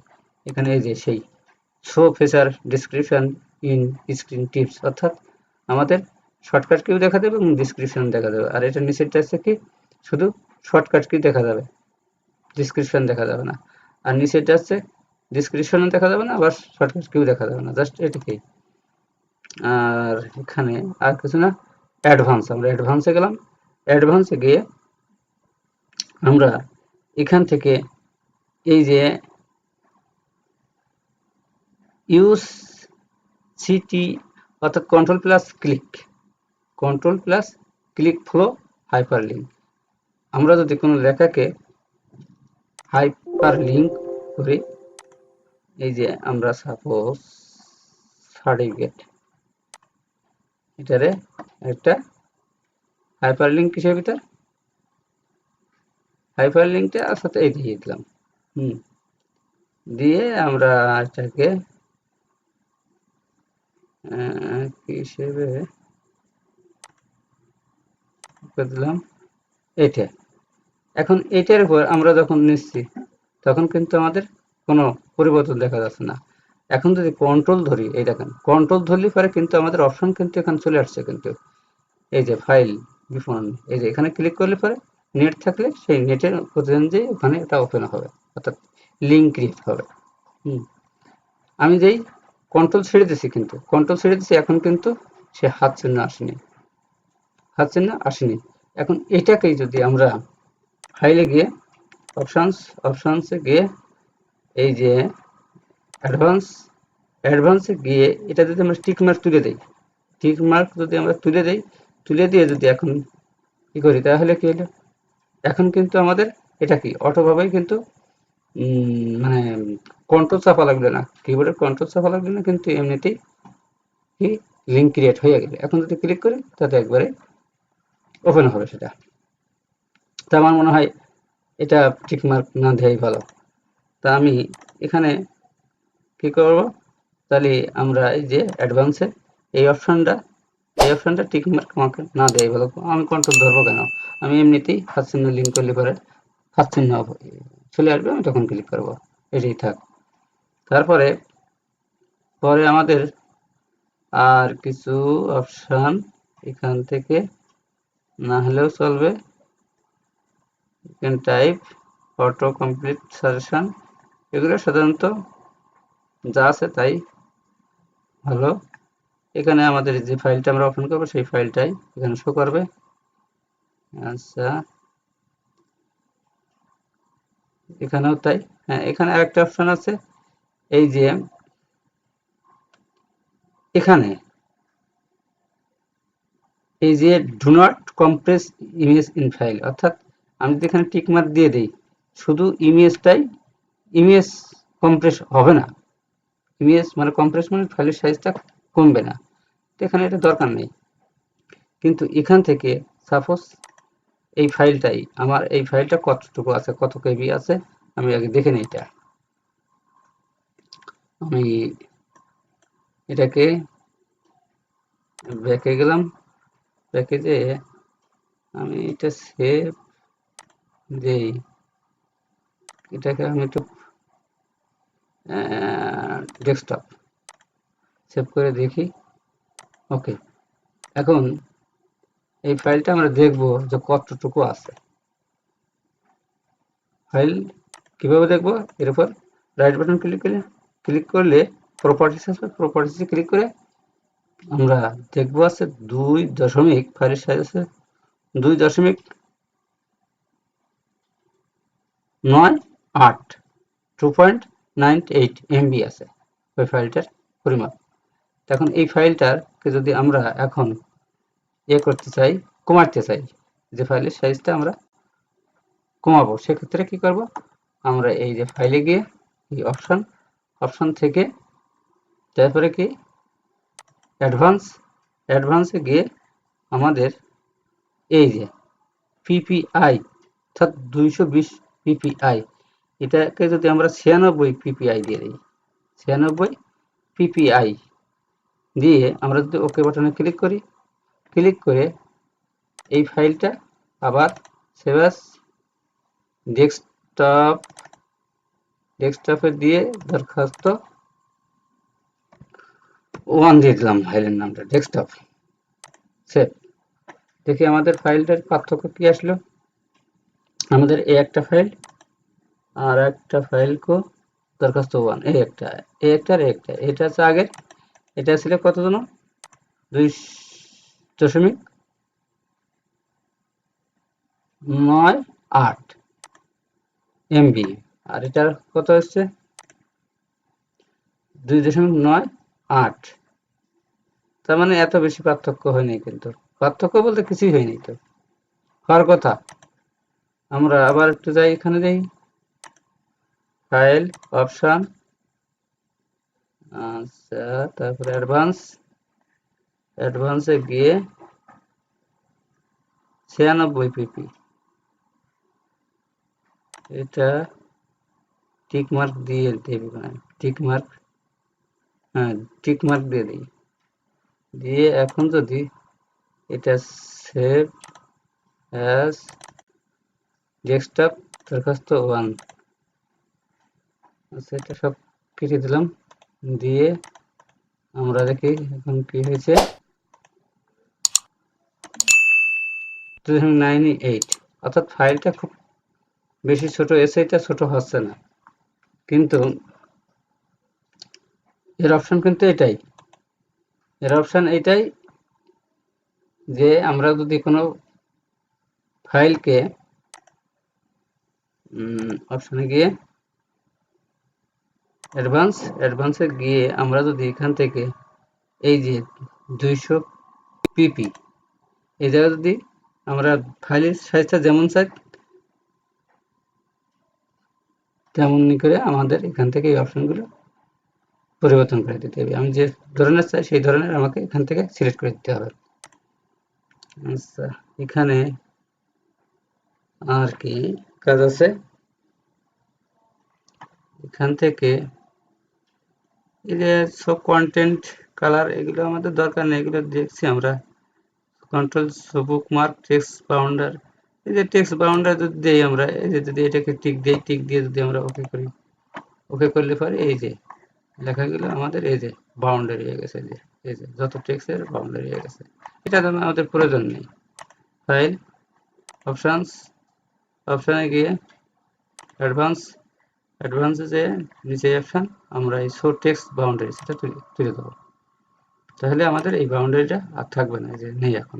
এখানে এই যে সেই show feature description in screen tips, অর্থাৎ আমাদের শর্টকাট কিও দেখা দেবে এবং ডিসক্রিপশন দেখা যাবে। আর এটা নিচেরটা আছে কি, শুধু শর্টকাট কি দেখা যাবে, ডিসক্রিপশন দেখা যাবে না। আর নিচেরটা আছে ডিসক্রিপশনও দেখা যাবে না, আবার শর্টকাট কিও দেখা যাবে না, জাস্ট এটাকেই। আর এখানে আর কিছু না, অ্যাডভান্স, আমরা অ্যাডভান্সে গেলাম। অ্যাডভান্সে গিয়ে আমরা এখান থেকে এই যে ইউজ সিটি অর্থাৎ control plus click flow hyperlink. আমরা যদি কোনো লেখাকে হাইপারলিঙ্ক করি, এই যে আমরা সাপোজ সার্টিফিকেট, এটারে একটা হাইপারলিঙ্ক হিসেবে ভিতর হাইপারলিঙ্কটা সাথে এই দিয়ে দিলাম, দিয়ে আমরা এটাকে হিসেবে দিলাম এটা। এখন এটার উপর আমরা যখন নিচ্ছি তখন কিন্তু আমাদের কোনো পরিবর্তন দেখা যাচ্ছে না। এখন যদি কন্ট্রোল ধরি, এই দেখেন কন্ট্রোল ধরলে পরে কিন্তু আমাদের অপশন কিন্তু এখানে চলে আসছে, কিন্তু এই যে ফাইল বিপণন, এই যে এখানে ক্লিক করলে পরে নেট থাকলে সেই নেটের যে ওখানে এটা ওপেন হবে, অর্থাৎ লিঙ্ক ক্রিয়েট হবে। আমি যেই কন্ট্রোল ছেড়ে দিচ্ছি, কিন্তু কন্ট্রোল ছেড়ে দিচ্ছি, এখন কিন্তু সে হাত চিহ্ন আসেনি। এখন এটাকেই যদি আমরা ফাইলে গিয়ে অপশনসে গিয়ে এই যে অ্যাডভান্সে গিয়ে এটা যদি আমরা টিক মার্ক তুলে দিই, তুলে দিয়ে যদি এখন কি করি, তাহলে কি হলো, এখন কিন্তু আমাদের এটা কি অটোভাবেই কিন্তু মানে কন্ট্রোল চাপা লাগবে না, কিবোর্ডের কন্ট্রোল চাপা লাগবে না, কিন্তু এমনিতেই কি লিঙ্ক ক্রিয়েট হয়ে গেলে এখন যদি ক্লিক করি তাতে একবারে ওপেন হবে সেটা। তা আমার মনে হয় এটা টিক মার্ক না দেওয়াই ভালো। তা আমি এখানে কি করব, তাহলে আমরা এই যে অ্যাডভান্সে এই অপশনটা টিক মার্ক আমাকে না দেওয়াই ভালো। আমি কন্ট্রোল ধরবো কেন, আমি এমনিতেই হাত চিহ্ন লিঙ্ক করলে পরে হাত চিহ্ন চলে আসবে, আমি তখন ক্লিক করব, এটাই থাক। তারপরে আমাদের আর কিছু অপশন এখান থেকে না হলেও চলবে, can type, auto complete suggestion, এগুলো সাধারণত যা আছে তাই ভালো। এখানে আমাদের যে ফাইলটা আমরা ওপেন করবো সেই ফাইলটাই এখানে শো করবে। আচ্ছা, এখানেও তাই। হ্যাঁ, এখানে আরেকটা অপশন আছে, এই যে এখানে এই যে do not compress image in file, অর্থাৎ আমি যদি এখানে টিক মার্ক দিয়ে দিই, শুধু ইমেজ কম্প্রেস হবে না, ইমেজ মানে কম্প্রেস মানে ফাইলের সাইজটা কমবে না, তো এখানে এটা দরকার নেই। কিন্তু এখান থেকে সাপোজ এই ফাইলটাই আমার, এই ফাইলটা কতটুকু আছে, কত কেবি আছে, আমি আগে দেখে নিই। এটা আমি এটাকে ব্যাকে গেলাম, ব্যাকে যে আমি এটা সেভ দেই, এটাকে আমি একটু ডেস্কটপ সেভ করে দেখি। ওকে, এখন এই ফাইলটা আমরা দেখব যে কতটুকু আছে। ফাইল কিভাবে দেখব, এর উপর রাইট বাটন ক্লিক করলে প্রপার্টিস আসবে, প্রপার্টিসে ক্লিক করে আমরা দেখব আছে 2 ফাইলের সাইজ আছে 2.98 2.98 MB আছে ওই ফাইলটার পরিমাপ। এখন এই ফাইলটাকে যদি আমরা এখন করতে চাই, কমাতে চাই, যে ফাইলের সাইজটা আমরা কমাবো, সেক্ষেত্রে কি করব, আমরা এই যে ফাইলে গিয়ে এই অপশন থেকে তারপরে কি অ্যাডভান্সে গিয়ে আমাদের এই যে পিপিআই, অর্থাৎ 220 পিপিআই, এটাকে যদি আমরা 96 পিপিআই দিয়ে দিই, 96 পিপিআই দিয়ে আমরা যদি ওকে বাটনে ক্লিক করি, ক্লিক করে এই ফাইলটা আবার সেভ অ্যাজ ডেস্কটপে দিয়ে দরখাস্ত 1 দিয়ে দিলাম, ফাইলের নামটা ডেস্কটপ, সেভ। দেখি আমাদের ফাইলটার পার্থক্য কি আসলো, আমাদের এই একটা ফাইল আর একটা ফাইল কো দরখাস্ত 1, এই একটা এটা হচ্ছে আগের, এটা ছিল কত জন 2.98 MB, আর এটার কত হচ্ছে 2.98, তার মানে এত বেশি পার্থক্য হয়নি, কিন্তু পার্থক্য বলতে কিছুই হয়নি তো, হওয়ার কথা। আমরা আবার একটু যাই, এখানে যাই, ফাইল, অপশন, আচ্ছা, তারপরে অ্যাডভান্সে গিয়ে 96 পিপি, এটা টিক মার্ক দিয়ে দেবে, টিক মার্ক, হ্যাঁ টিক মার্ক দিয়ে দিই। দিয়ে এখন যদি এটা সেভ অ্যাজ ডেস্কটপ দরখাস্ত 1, আচ্ছা এটা সব কেটে দিলাম। দিয়ে আমরা দেখি এখন কি হয়েছে, 2098, অর্থাৎ ফাইলটা খুব বেশি ছোট এসে, এটা ছোট হচ্ছে না, কিন্তু এর অপশন কিন্তু এটাই, যে আমরা যদি কোনো ফাইলকে অপশনে গিয়ে অ্যাডভান্সে গিয়ে আমরা যদি এখান থেকে এই যে 200 পিপি, এই জায়গায় যদি আমরা ফাইলের সাইজটা যেমন চাই তেমনি করে আমাদের এখান থেকে এই অপশনগুলো পরিবর্তন করে দিতে হবে। আমি যে ধরনের চাই সেই ধরনের আমাকে এখান থেকে সিলেক্ট করে দিতে হবে। আচ্ছা, এখানে আর কি কাজ আছে, এখান থেকে এই যে সব কন্টেন্ট, কালার, এগুলো আমাদের দরকার নেই, এগুলো দেখছি আমরা। কন্ট্রোল বুকমার্ক, টেক্সট বাউন্ডার, এই যে টেক্সট বাউন্ডার যদি দেই আমরা, এই যে যদি এটাকে টিক দেই, টিক দিয়ে যদি আমরা ওকে করি, ওকে করলে পরে এই যে লেখাগুলো আমাদের এই যে বাউন্ডারি হয়ে গেছে, এই যে যত টেক্সটের বাউন্ডারি হয়ে গেছে, এটা আমাদের প্রয়োজন নেই। ফাইল, অপশনে গিয়ে অ্যাডভান্সে যে নিচে অপশন, আমরা এই শো টেক্সট বাউন্ডারি সেটা তুলে দেবো, তাহলে আমাদের এই বাউন্ডারিটা আর থাকবে না, যে নেই এখন।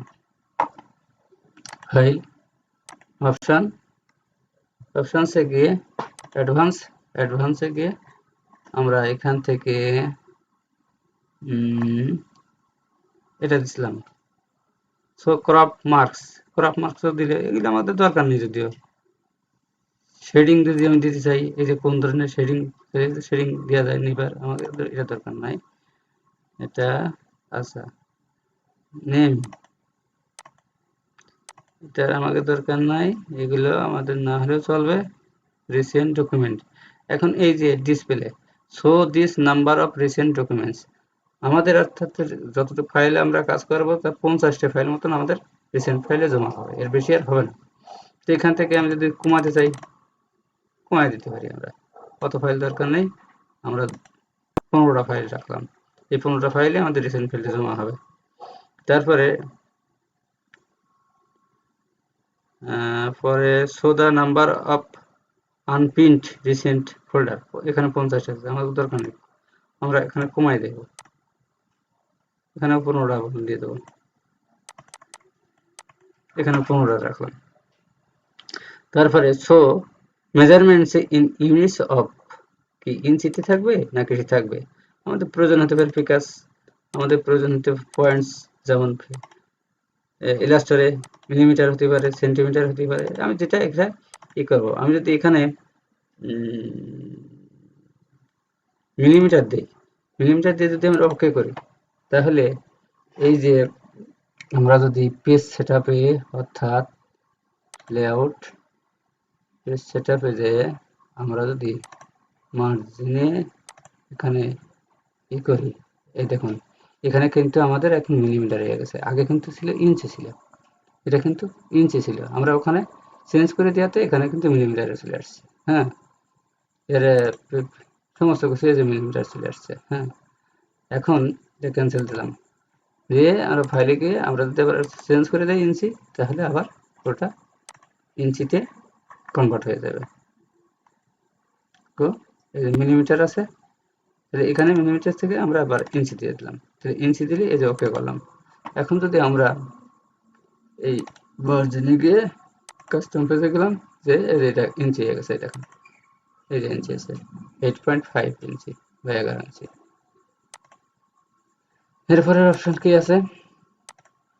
ফাইল, অপশনসে গিয়ে অ্যাডভান্সে গিয়ে আমরা এখান থেকে এটা দিছিলাম সো ক্রপ মার্কস দিলে এগুলো আমাদের দরকার নেই। যদিও শেডিং যদি আমি দিতে চাই, এই যে কোন ধরনের শেডিং দেওয়া যায় নিবার, আমাদের এটা দরকার নাই। এটা আচ্ছা, নেম, এটা আমাদের দরকার নাই, এগুলো আমাদের না হলেও চলবে। রিসেন্ট ডকুমেন্ট, এখন এই যে display show this number of recent documents, আমাদের অর্থাৎ যতটুকু ফাইলে আমরা কাজ করব তার 50টা ফাইল মতন আমাদের রিসেন্ট ফাইলে জমা হবে, এর বেশি আর হবে না। তো এখান থেকে আমি যদি কমাতে চাই, কমায় দিতে পারি আমরা, কত ফাইল দরকার নেই, আমরা 15টা ফাইল রাখলাম, এই 15টা ফাইলে আমাদের রিসেন্ট ফাইলটা জমা হবে। তারপরে পরে show the number of unpinned recent folder, এখানে 50 আছে, আমাদের দরকার নেই, আমরা এখানে কমাই দেব, এখানে 15টা দিয়ে দেবো, এখানে 15টা রাখলাম। তারপরে show measurements in units of, কি ইঞ্চিতে থাকবে না কিছু থাকবে, আমাদের প্রয়োজন হতে পারে ফিকাস, আমাদের প্রয়োজন হতে পয়েন্টস, যেমন ইলাস্টরে মিলিমিটার হতে পারে, সেন্টিমিটার হতে পারে, আমি যেটা এখানে করবো, আমি যদি এখানে মিলিমিটার দিই, দিয়ে যদি আমরা ওকে করি, তাহলে এই যে আমরা যদি পেজ সেটআপে, অর্থাৎ লেআউট পেজ সেটআপে যে আমরা যদি মার্জিনে এখানে করি, এই দেখুন এখানে কিন্তু আমাদের এখন মিলিমিটার হয়ে গেছে, আগে কিন্তু ছিল ইঞ্চি, ছিল এটা কিন্তু ইঞ্চি ছিল, আমরা ওখানে চেঞ্জ করে দেওয়াতে এখানে কিন্তু মিলিমিটারে চলে আসছে। হ্যাঁ, এর সমস্ত কিছু এই যে মিলিমিটার চলে আসছে। হ্যাঁ, এখন এটা ক্যান্সেল দিলাম, দিয়ে আমরা ফাইলে গিয়ে আমরা যদি আবার চেঞ্জ করে দেই ইঞ্চি, তাহলে আবার ওটা ইঞ্চিতে কনভার্ট হয়ে যাবে। তো এই যে মিলিমিটার আছে, তাহলে এখানে মিলিমিটার থেকে আমরা আবার ইঞ্চি দিয়ে দিলাম, তাহলে ইঞ্চি দিলে এই যে ওকে করলাম। এখন যদি আমরা এই মার্জিনে গিয়ে কাস্টম পেজে গেলাম, যে এটা ইঞ্চি হয়ে গেছে, দেখুন এই যে ইঞ্চি আছে 8.5 ইঞ্চি বা 11 ইঞ্চি। এরপরের অপশন কি আছে,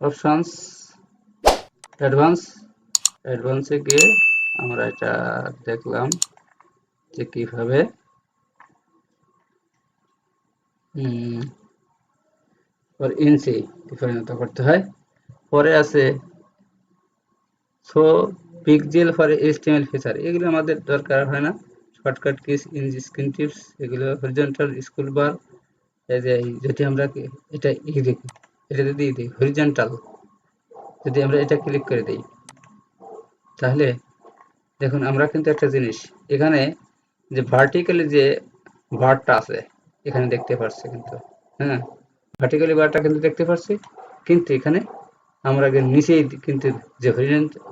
অপশনস, অ্যাডভান্সে গিয়ে আমরা এটা দেখলাম যে কিভাবে ইঞ্চি পরিণত করতে হয়। পরে আছে show pixel for HTML feature, এগুলো আমাদের দরকার হয় না। Shortcut keys in screen tips, এগুলো হরিজন্টাল স্কুল বার, এই যে যদি আমরা এটা দেখি, এটা যদি দিই হরিজন্টাল, যদি আমরা এটা ক্লিক করে দিই, তাহলে দেখুন আমরা কিন্তু একটা জিনিস এখানে যে ভার্টিক্যালি যে বারটা আছে এখানে দেখতে পাচ্ছি কিন্তু, হ্যাঁ ভার্টিক্যালি বারটা কিন্তু দেখতে পাচ্ছি, কিন্তু এখানে আমরা নিচেই কিন্তু যে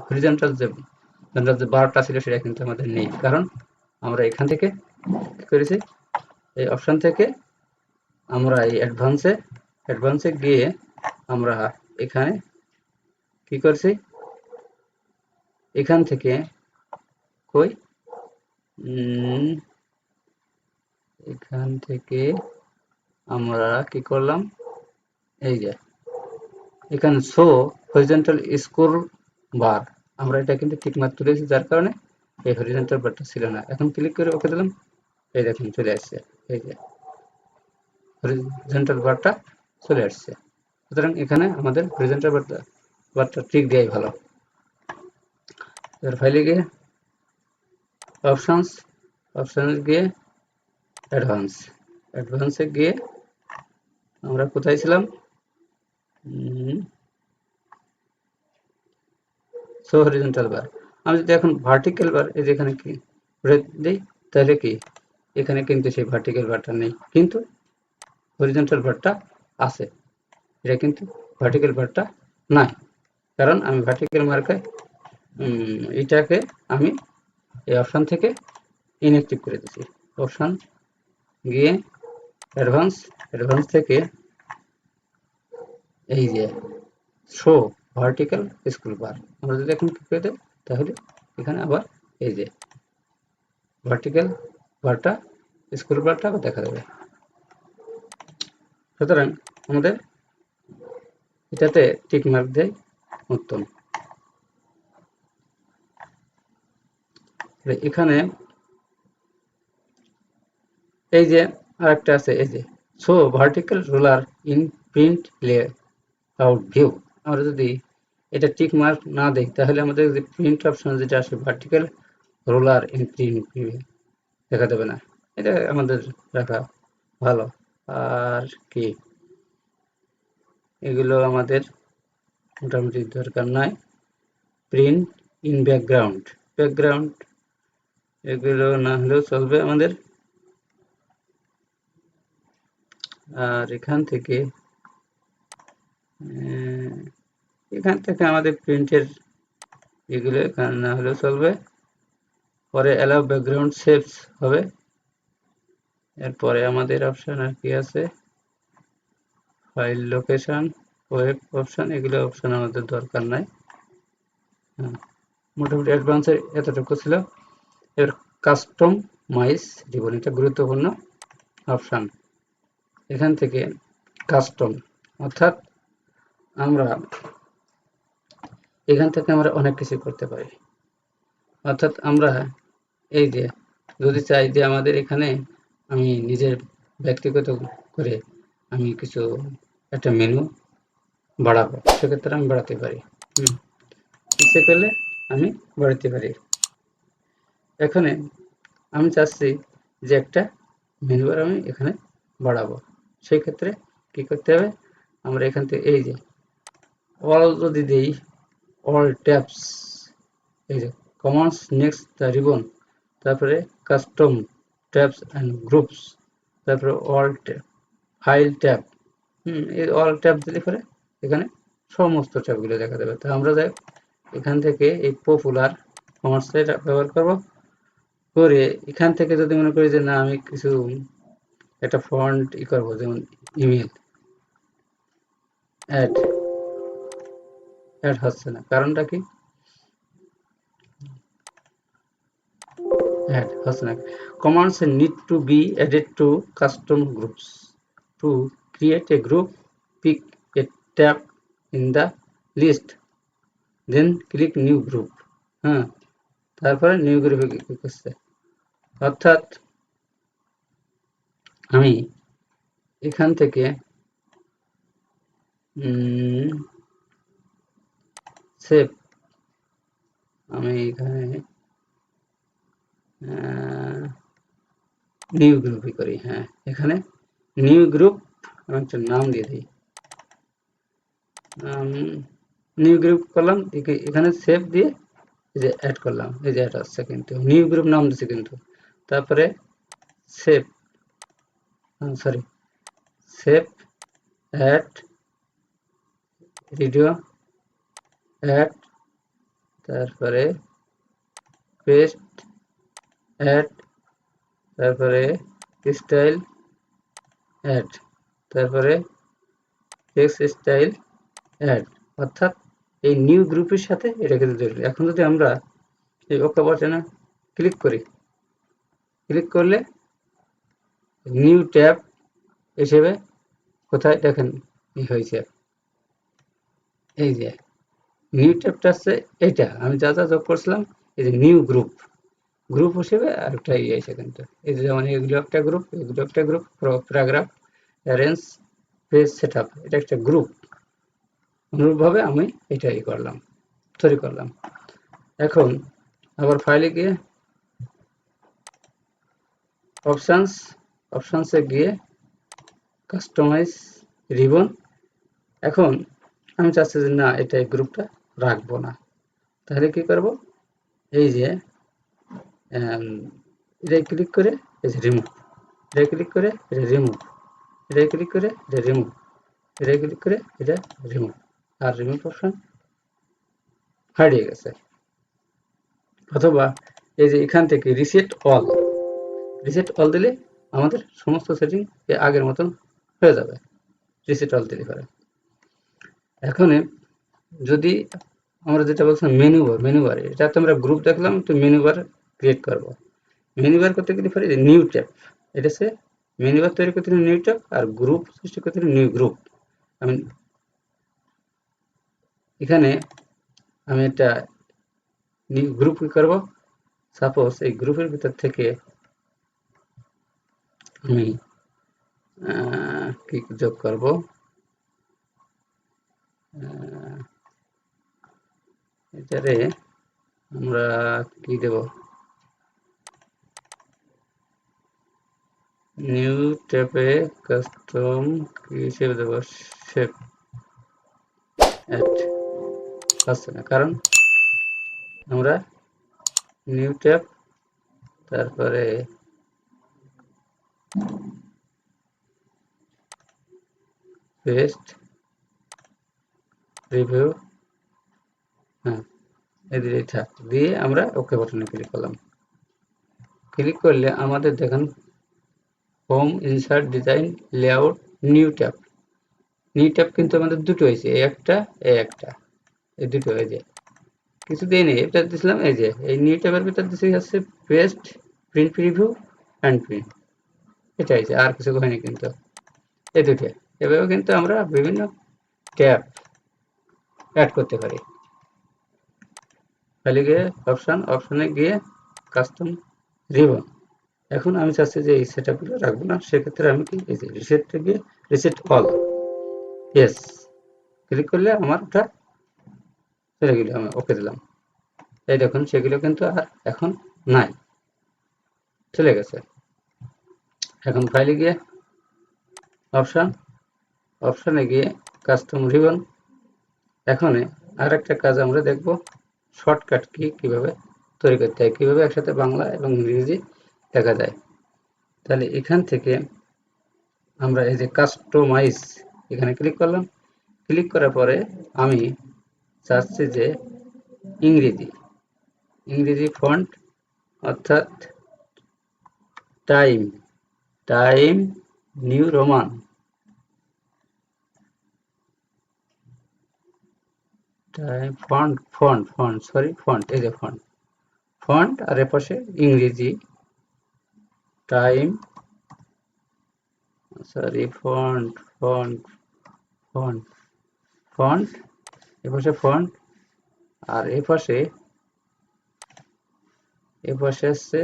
হরিজন্টাল যে বারটা ছিল সেটা কিন্তু আমাদের নেই, কারণ আমরা এখান থেকে কি করেছি, এই অপশন থেকে আমরা এই অ্যাডভান্সে গিয়ে আমরা এখানে কি করছি, এখান থেকে কই এখান থেকে আমরা কি করলাম, এই যে এখানে শো হরিজন্টাল স্ক্রল বার, আমরা এটা কিন্তু টিক মার্ক তুলেছি, যার কারণে এই হরিজন্টাল বারটা ছিল না। এখন ক্লিক করে ওকে দিলাম, এই দেখুন চলে আসছে, এই যে হরিজন্টাল বারটা চলে আসছে। সুতরাং এখানে আমাদের হরিজন্টাল বারটা টিক দেওয়াই ভালো। এবার ফাইলে গিয়ে অপশনস গিয়ে অ্যাডভান্সে গিয়ে আমরা কোথায় ছিলাম, শো হরিজন্টাল বার। আমি যদি এখন ভার্টিক্যাল বার এই যেখানে কি দিই, তাহলে কি এখানে কিন্তু সেই ভার্টিক্যাল বারটা নেই, কিন্তু হরিজন্টাল বারটা আছে, এটা কিন্তু ভার্টিক্যাল বারটা নাই, কারণ আমি ভার্টিক্যাল মার্কায় এটাকে আমি এই অপশন থেকে ইনঅ্যাক্টিভ করে দিচ্ছি। অপশন গিয়ে অ্যাডভান্স থেকে এই যে শো ভার্টিক্যাল স্ক্রল বার, আমরা যদি এখন ক্লিক করে দেই, তাহলে এখানে আবার এই যে ভার্টিক্যাল বারটা স্ক্রল বারটা আবার দেখা যাবে। সুতরাং আমাদের এটাতে টিক মার্ক দেয় উত্তম। এখানে এই যে আরেকটা আছে, এই যে show vertical roller in print layout view, আমরা যদি এটা টিক মার্ক না দেই, তাহলে আমাদের যে প্রিন্ট অপশন যেটা আসে vertical roller in print view দেখা দেবে না, এটা আমাদের রাখা ভালো। আর কি এগুলো আমাদের মোটামুটি দরকার নাই। প্রিন্ট ইন ব্যাকগ্রাউন্ড এগুলো না হলেও চলবে আমাদের। আর এখান থেকে আমাদের প্রিন্টের এগুলো এখানে না হলেও চলবে। পরে অ্যালাউ ব্যাকগ্রাউন্ড শেপস হবে। এরপরে আমাদের অপশন আর কি আছে, ফাইল লোকেশন, ওয়েব অপশন, এগুলো অপশন আমাদের দরকার নাই। মোটামুটি অ্যাডভান্সের এতটুকু ছিল। এর কাস্টম মাইস রিবন, এটা গুরুত্বপূর্ণ অপশন। এখান থেকে কাস্টম, অর্থাৎ আমরা এখান থেকে আমরা অনেক কিছু করতে পারি। অর্থাৎ আমরা এই যে যদি চাই যে আমাদের এখানে আমি নিজের ব্যক্তিগত করে আমি কিছু একটা মেনু বাড়াবো, সেক্ষেত্রে আমি বাড়াতে পারি, ইচ্ছে করলে আমি বাড়াতে পারি। এখানে আমি চাচ্ছি যে একটা মেনু বার আমি এখানে বাড়াবো, সেই ক্ষেত্রে কি করতে হবে, আমরা এখান থেকে এই যে অল যদি দেই, অল ট্যাবস, এই যে কমান্ডস নেক্সট দ্য রিবন, তারপরে কাস্টম ট্যাবস অ্যান্ড গ্রুপস, তারপরে অল ফাইল ট্যাব, এই অল ট্যাব দিলে পরে এখানে সমস্ত ট্যাবগুলো দেখা যাবে। তো আমরা যাই এখান থেকে এই পপুলার কমান্ডসটা ব্যবহার করব, করে এখান থেকে যদি মনে করি যে না আমি কিছু একটা ফন্ট করব, যেমন ইমেল অ্যাড হচ্ছে না, কারণটা কি, commands need to be added to custom groups. To create a group, pick a tab in the list, then click new group. হ্যাঁ, তারপরে নিউ গ্রুপে ক্লিক করছে, অর্থাৎ আমি এখান থেকে সেভ, আমি এখানে নিউ গ্রুপই করি। হ্যাঁ, এখানে নিউ গ্রুপ আমি একটা নাম দিয়ে দিই, নিউ গ্রুপ করলাম, এখানে সেভ দিয়ে এই যে অ্যাড করলাম, এই যে অ্যাড আসছে, কিন্তু নিউ গ্রুপ নাম দিচ্ছে কিন্তু। তারপরে save, sorry, save, add, video, add, তারপরে পেস্ট, অ্যাড, তারপরে স্টাইল, অ্যাড, তারপরে টেক্সট স্টাইল, অ্যাড, অর্থাৎ এই নিউ গ্রুপের সাথে এটা কিন্তু জরুরি। এখন যদি আমরা এই ওকে বাটনে ক্লিক করি, ক্লিক করলে নিউ ট্যাব হিসেবে কোথায় দেখেন কি হয়েছে, এই যে নিউ ট্যাবটা আছে, এইটা আমি যা যা যোগ করছিলাম, এই যে নিউ গ্রুপ, গ্রুপ হিসেবে আরেকটা ইয়ে আছে কিন্তু, এই যে যেমন এগুলো একটা গ্রুপ, এগুলো একটা group, paragraph, arrange, page setup, এটা একটা গ্রুপ। অনুরূপভাবে আমি এটাই করলাম, তৈরি করলাম। এখন আবার ফাইলে গিয়ে অপশানসে গিয়ে কাস্টমাইজ রিবন। এখন আমি চাচ্ছি যে না, এটা এই গ্রুপটা রাখবো না, তাহলে কি করব, এই যে এটাই ক্লিক করে এই যে রিমুভ, এটাই ক্লিক করে এটা রিমুভ, এটাই ক্লিক করে এটা রিমুভ, এটাই ক্লিক করে এটা রিমুভ, আর রিমুভ অপশন হারিয়ে গেছে। অথবা এই যে এখান থেকে রিসেট অল দিলে আমাদের সমস্ত সেটিং আগের মতন হয়ে যাবে, রিসেট অল দিলে পরে। এখন যদি আমরা যেটা বলছিলাম মেনু বার, এটা তো আমরা গ্রুপ দেখলাম, তো মেনু বার ক্রিয়েট করব। মেনু বার করতে গেলে পরে নিউ ট্যাব, এটা সে মেনু বার তৈরি করতে নিউ ট্যাব, আর গ্রুপ সৃষ্টি করতে নিউ গ্রুপ। আমি এখানে আমি একটা নিউ গ্রুপ কি করব, সাপোজ এই গ্রুপের ভিতর থেকে আমি কি যোগ করব, এটারে আমরা কি দেব, নিউ ট্যাবে কাস্টম কি হিসেবে দেব, শেপ অ্যাড, আসছে না, কারণ আমরা নিউ ট্যাব, তারপরে পেস্ট, রিভিউ, হ্যাঁ, এটা দিয়ে আমরা ওকে বাটনে ক্লিক করলাম। ক্লিক করলে আমাদের দেখেন home, insert, design, layout, new tab. New tab কিন্তু আমাদের দুটো হয়েছে, এই একটা, এই দুটো হয়ে যায়। কিছু দিয়ে নেই, এটা দিয়েছিলাম, এই যে এই নিউ ট্যাবের ভিতর দিয়েছি হচ্ছে paste, print preview and print, এটা হয়েছে, আর কিছু হয়নি কিন্তু, এই দুটো। এভাবে কিন্তু আমরা বিভিন্ন ট্যাব অ্যাড করতে পারি। ফাইলে গিয়ে অপশনে গিয়ে কাস্টম রিবন। এখন আমি চাচ্ছি যে এই সেটআপগুলো রাখবো না, সেক্ষেত্রে আমি কি এই যে রিসেটে গিয়ে রিসেট অল, ইয়েস, ক্লিক করলে আমার ওটা চলে গেল, আমি ওকে দিলাম। এই দেখুন সেগুলো কিন্তু আর এখন নাই, চলে গেছে। এখন ফাইলে গিয়ে অপশনে গিয়ে কাস্টম রিবন। এখন আর একটা কাজ আমরা দেখব, শর্টকাট কি কিভাবে তৈরি করতে হয়, কিভাবে একসাথে বাংলা এবং ইংরেজি দেখা যায়। তাহলে এখান থেকে আমরা এই যে কাস্টমাইজ, এখানে ক্লিক করলাম। ক্লিক করার পরে আমি চাচ্ছি যে ইংরেজি ফন্ট, অর্থাৎ টাইম নিউ রোমান, ফন্ট, এই যে ফন্ট, আর এপাশে ইংরেজি টাইম, সরি, ফন্ট, এপাশে ফন্ট, আর এপাশে আসছে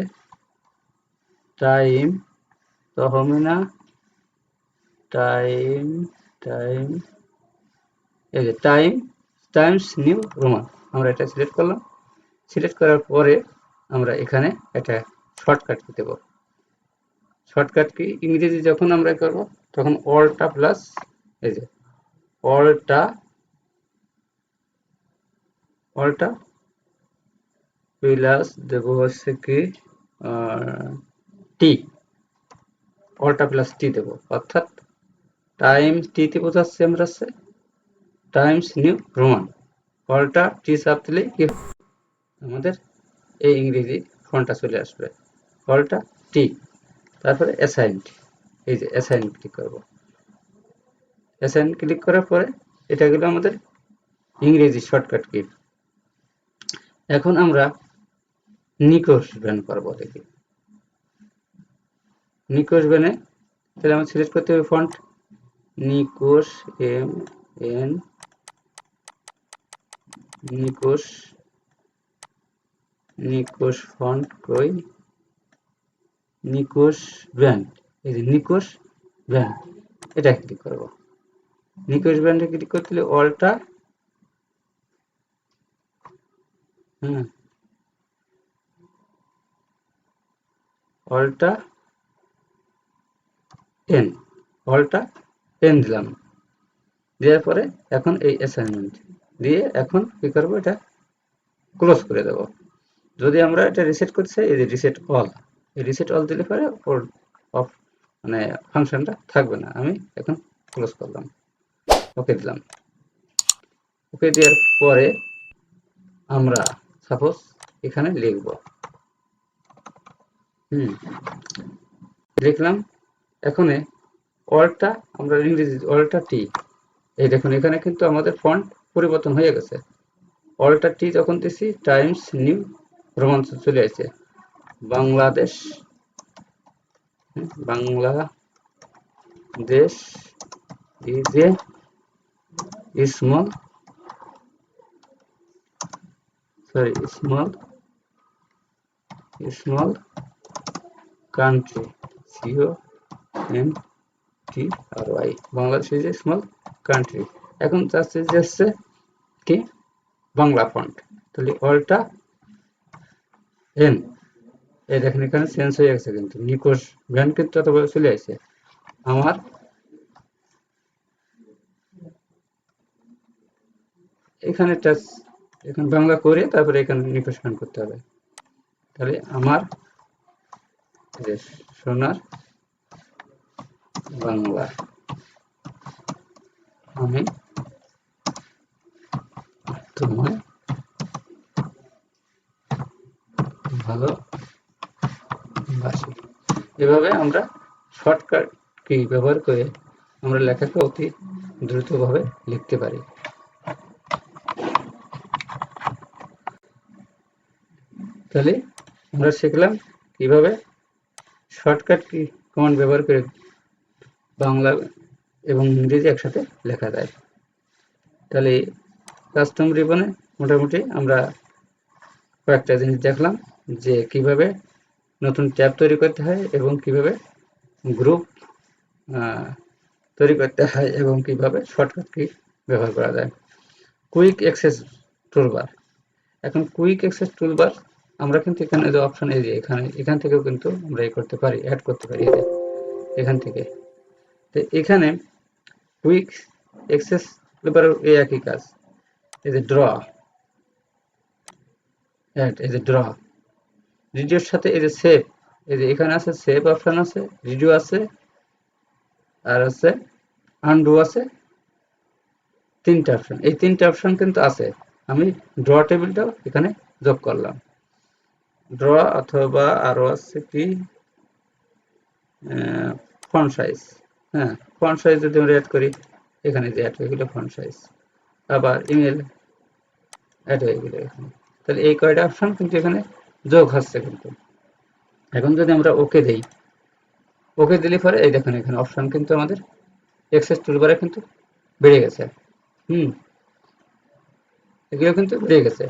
টাইম তহমিনা টাইম টাইম এই যে টাইমস নিউ রোমান। আমরা এটা সিলেক্ট করলাম। সিলেক্ট করার পরে আমরা এখানে একটা শর্টকাট কি দেব। শর্টকাট কি ইংরেজি যখন আমরা করব তখন অলটা প্লাস এই যে অলটা প্লাস দেব হচ্ছে কি টি, অলটা প্লাস টি দেব, অর্থাৎ টাইম টিতে বোঝাচ্ছি আমরা হচ্ছে টাইমস নিউ রোমান। অলটা টি চাপ দিলে কি আমাদের এই ইংরেজি ফন্টটা চলে আসবে। অলটা টি, তারপরে অ্যাসাইন, এই যে অ্যাসাইন ক্লিক করব। অ্যাসাইন ক্লিক করার পরে এটা গেল আমাদের ইংরেজি শর্টকাট কি। এখন আমরা নিকোশ ব্যান করবো। দেখি নিকোশ ব্যানে তাহলে আমার সিলেক্ট করতে হবে font Nikosh MN Nikosh font কই নিকোশ ব্যান্ড, এই যে নিকোশ ব্যান্ড, এটা ক্লিক করব। নিকোশ ব্যান্ডে ক্লিক করতে হলে অলটা অলটা এন দিলাম। দেওয়ার পরে এখন এই অ্যাসাইনমেন্ট দিয়ে এখন কি করব, এটা ক্লোজ করে দেব। যদি আমরা এটা রিসেট করতে চাই, এই যে রিসেট অল, এই রিসেট অল দিলে পরে ওর অফ মানে ফাংশনটা থাকবে না। আমি এখন ক্লোজ করলাম, ওকে দিলাম। ওকে দেওয়ার পরে আমরা সাপোজ এখানে লিখব, লিখলাম। এখন অলটা আমরা ইংরেজি অলটা টি, এই দেখুন এখানে কিন্তু আমাদের ফন্ট পরিবর্তন হয়ে গেছে। অলটা টি যখন দিছি টাইমস নিউ রোমান চলে আসছে। Bangladesh is a small country, CONTRY, Bangladesh is a small country. এখন যাচ্ছে কি বাংলা ফন্ট, তাহলে অলটা এন, এই দেখেন এখানে চেঞ্জ হয়ে গেছে, কিন্তু নিকোশ ব্যান্ড কিন্তু এতবার চলে আসছে। আমার এখানে টাচ এখানে বাংলা করে তারপরে এখানে নিকোশ ব্যান্ড করতে হবে। তাহলে আমার সোনার বাংলা, আমি তোমায় ভালোবাসি। এভাবে আমরা শর্টকাট কি ব্যবহার করে আমরা লেখাকে অতি দ্রুতভাবে লিখতে পারি। তাহলে আমরা শিখলাম কিভাবে শর্টকাট কি কমান্ড ব্যবহার করে বাংলা এবং ইংরেজি একসাথে লেখা যায়। তাহলে কাস্টম রিবনে মোটামুটি আমরা কয়েকটা জিনিস দেখলাম, যে কিভাবে নতুন ট্যাব তৈরি করতে হয় এবং কিভাবে গ্রুপ তৈরি করতে হয় এবং কিভাবে শর্টকাট কি ব্যবহার করা যায়। কুইক অ্যাক্সেস টুলবার, এখন কুইক অ্যাক্সেস টুলবার আমরা কিন্তু এখানে যে অপশন এই যে এখান থেকেও কিন্তু আমরা করতে পারি, অ্যাড করতে পারি এখান থেকে। তো এখানে কুইক অ্যাক্সেস টুলবারের এই একই কাজ, এই যে ড্র অ্যাড, এই যে ড্র রিডিওর সাথে এই যে সেভ, এই যে এখানে আছে সেভ অপশন আছে, রিডিও আছে, আর আছে আনডু আছে, তিনটা অপশন। এই তিনটা অপশন কিন্তু আছে। আমি ড্র টেবিলটাও এখানে যোগ করলাম। ড্র অথবা আরো আছে কি ফন্ট সাইজ, ফন্ট সাইজ যদি আমরা অ্যাড করি, এখানে যে অ্যাড হয়ে গেল ফন্ট সাইজ, আবার ইমেল অ্যাড হয়ে গেল এখানে। তাহলে এই কয়টা অপশন কিন্তু এখানে যোগ হচ্ছে কিন্তু। এখন যদি আমরা ওকে দেই, ওকে দিলে পরে এই দেখুন এখানে অপশন কিন্তু আমাদের এক্সেস টুলবারে কিন্তু বেড়ে গেছে। এগুলো কিন্তু বেড়ে গেছে।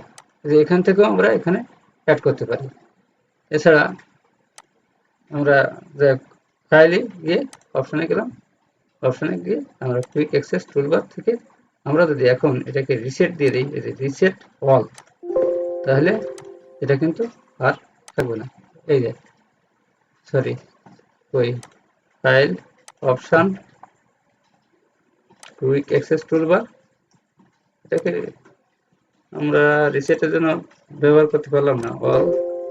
যে এখান থেকেও আমরা এখানে অ্যাড করতে পারি। এছাড়া আমরা ফাইলে গিয়ে অপশনে গেলাম, অপশনে গিয়ে আমরা কুইক অ্যাক্সেস টুলবার থেকে আমরা যদি এখন এটাকে রিসেট দিয়ে দিই, এই যে রিসেট অল, তাহলে এটা কিন্তু আর থাকবে না। এই যে সরি ওই file option quick access toolbar, এটাকে আমরা রিসেটের জন্য ব্যবহার করতে পারলাম না। অল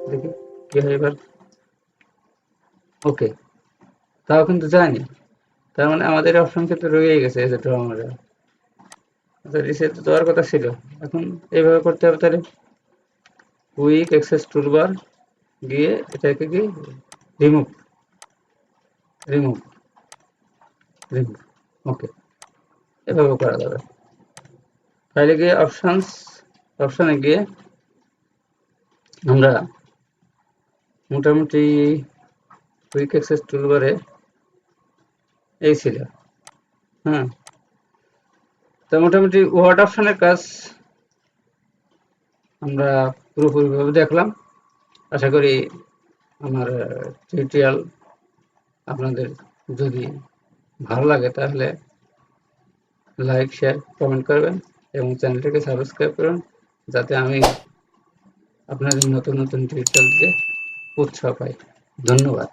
দেখি কি হয় এবার। ওকে, তাও কিন্তু যায়নি। তার মানে আমাদের অপশন কিন্তু রয়েই গেছে এই যে ড্র মডেল। আচ্ছা, রিসেট দেওয়ার কথা ছিল, এখন এইভাবে করতে হবে। তাহলে কুইক অ্যাক্সেস টুলবার গিয়ে এটাকে কি রিমুভ রিমুভ রিমুভ, ওকে, এভাবে করা যাবে। ফাইলে গিয়ে অপশনে গিয়ে আমরা মোটামুটি কুইক অ্যাক্সেস টুলবারে এই ছিল, হ্যাঁ। তো মোটামুটি ওয়ার্ড অপশনের কাজ আমরা পুরোপুরিভাবে দেখলাম। আশা করি আমার টিউটোরিয়াল আপনাদের যদি ভালো লাগে তাহলে লাইক, শেয়ার, কমেন্ট করবেন এবং চ্যানেলটিকে সাবস্ক্রাইব করুন, যাতে আমি আপনাদের নতুন নতুন টিউটোরিয়াল দিতে উৎসাহ পাই। ধন্যবাদ।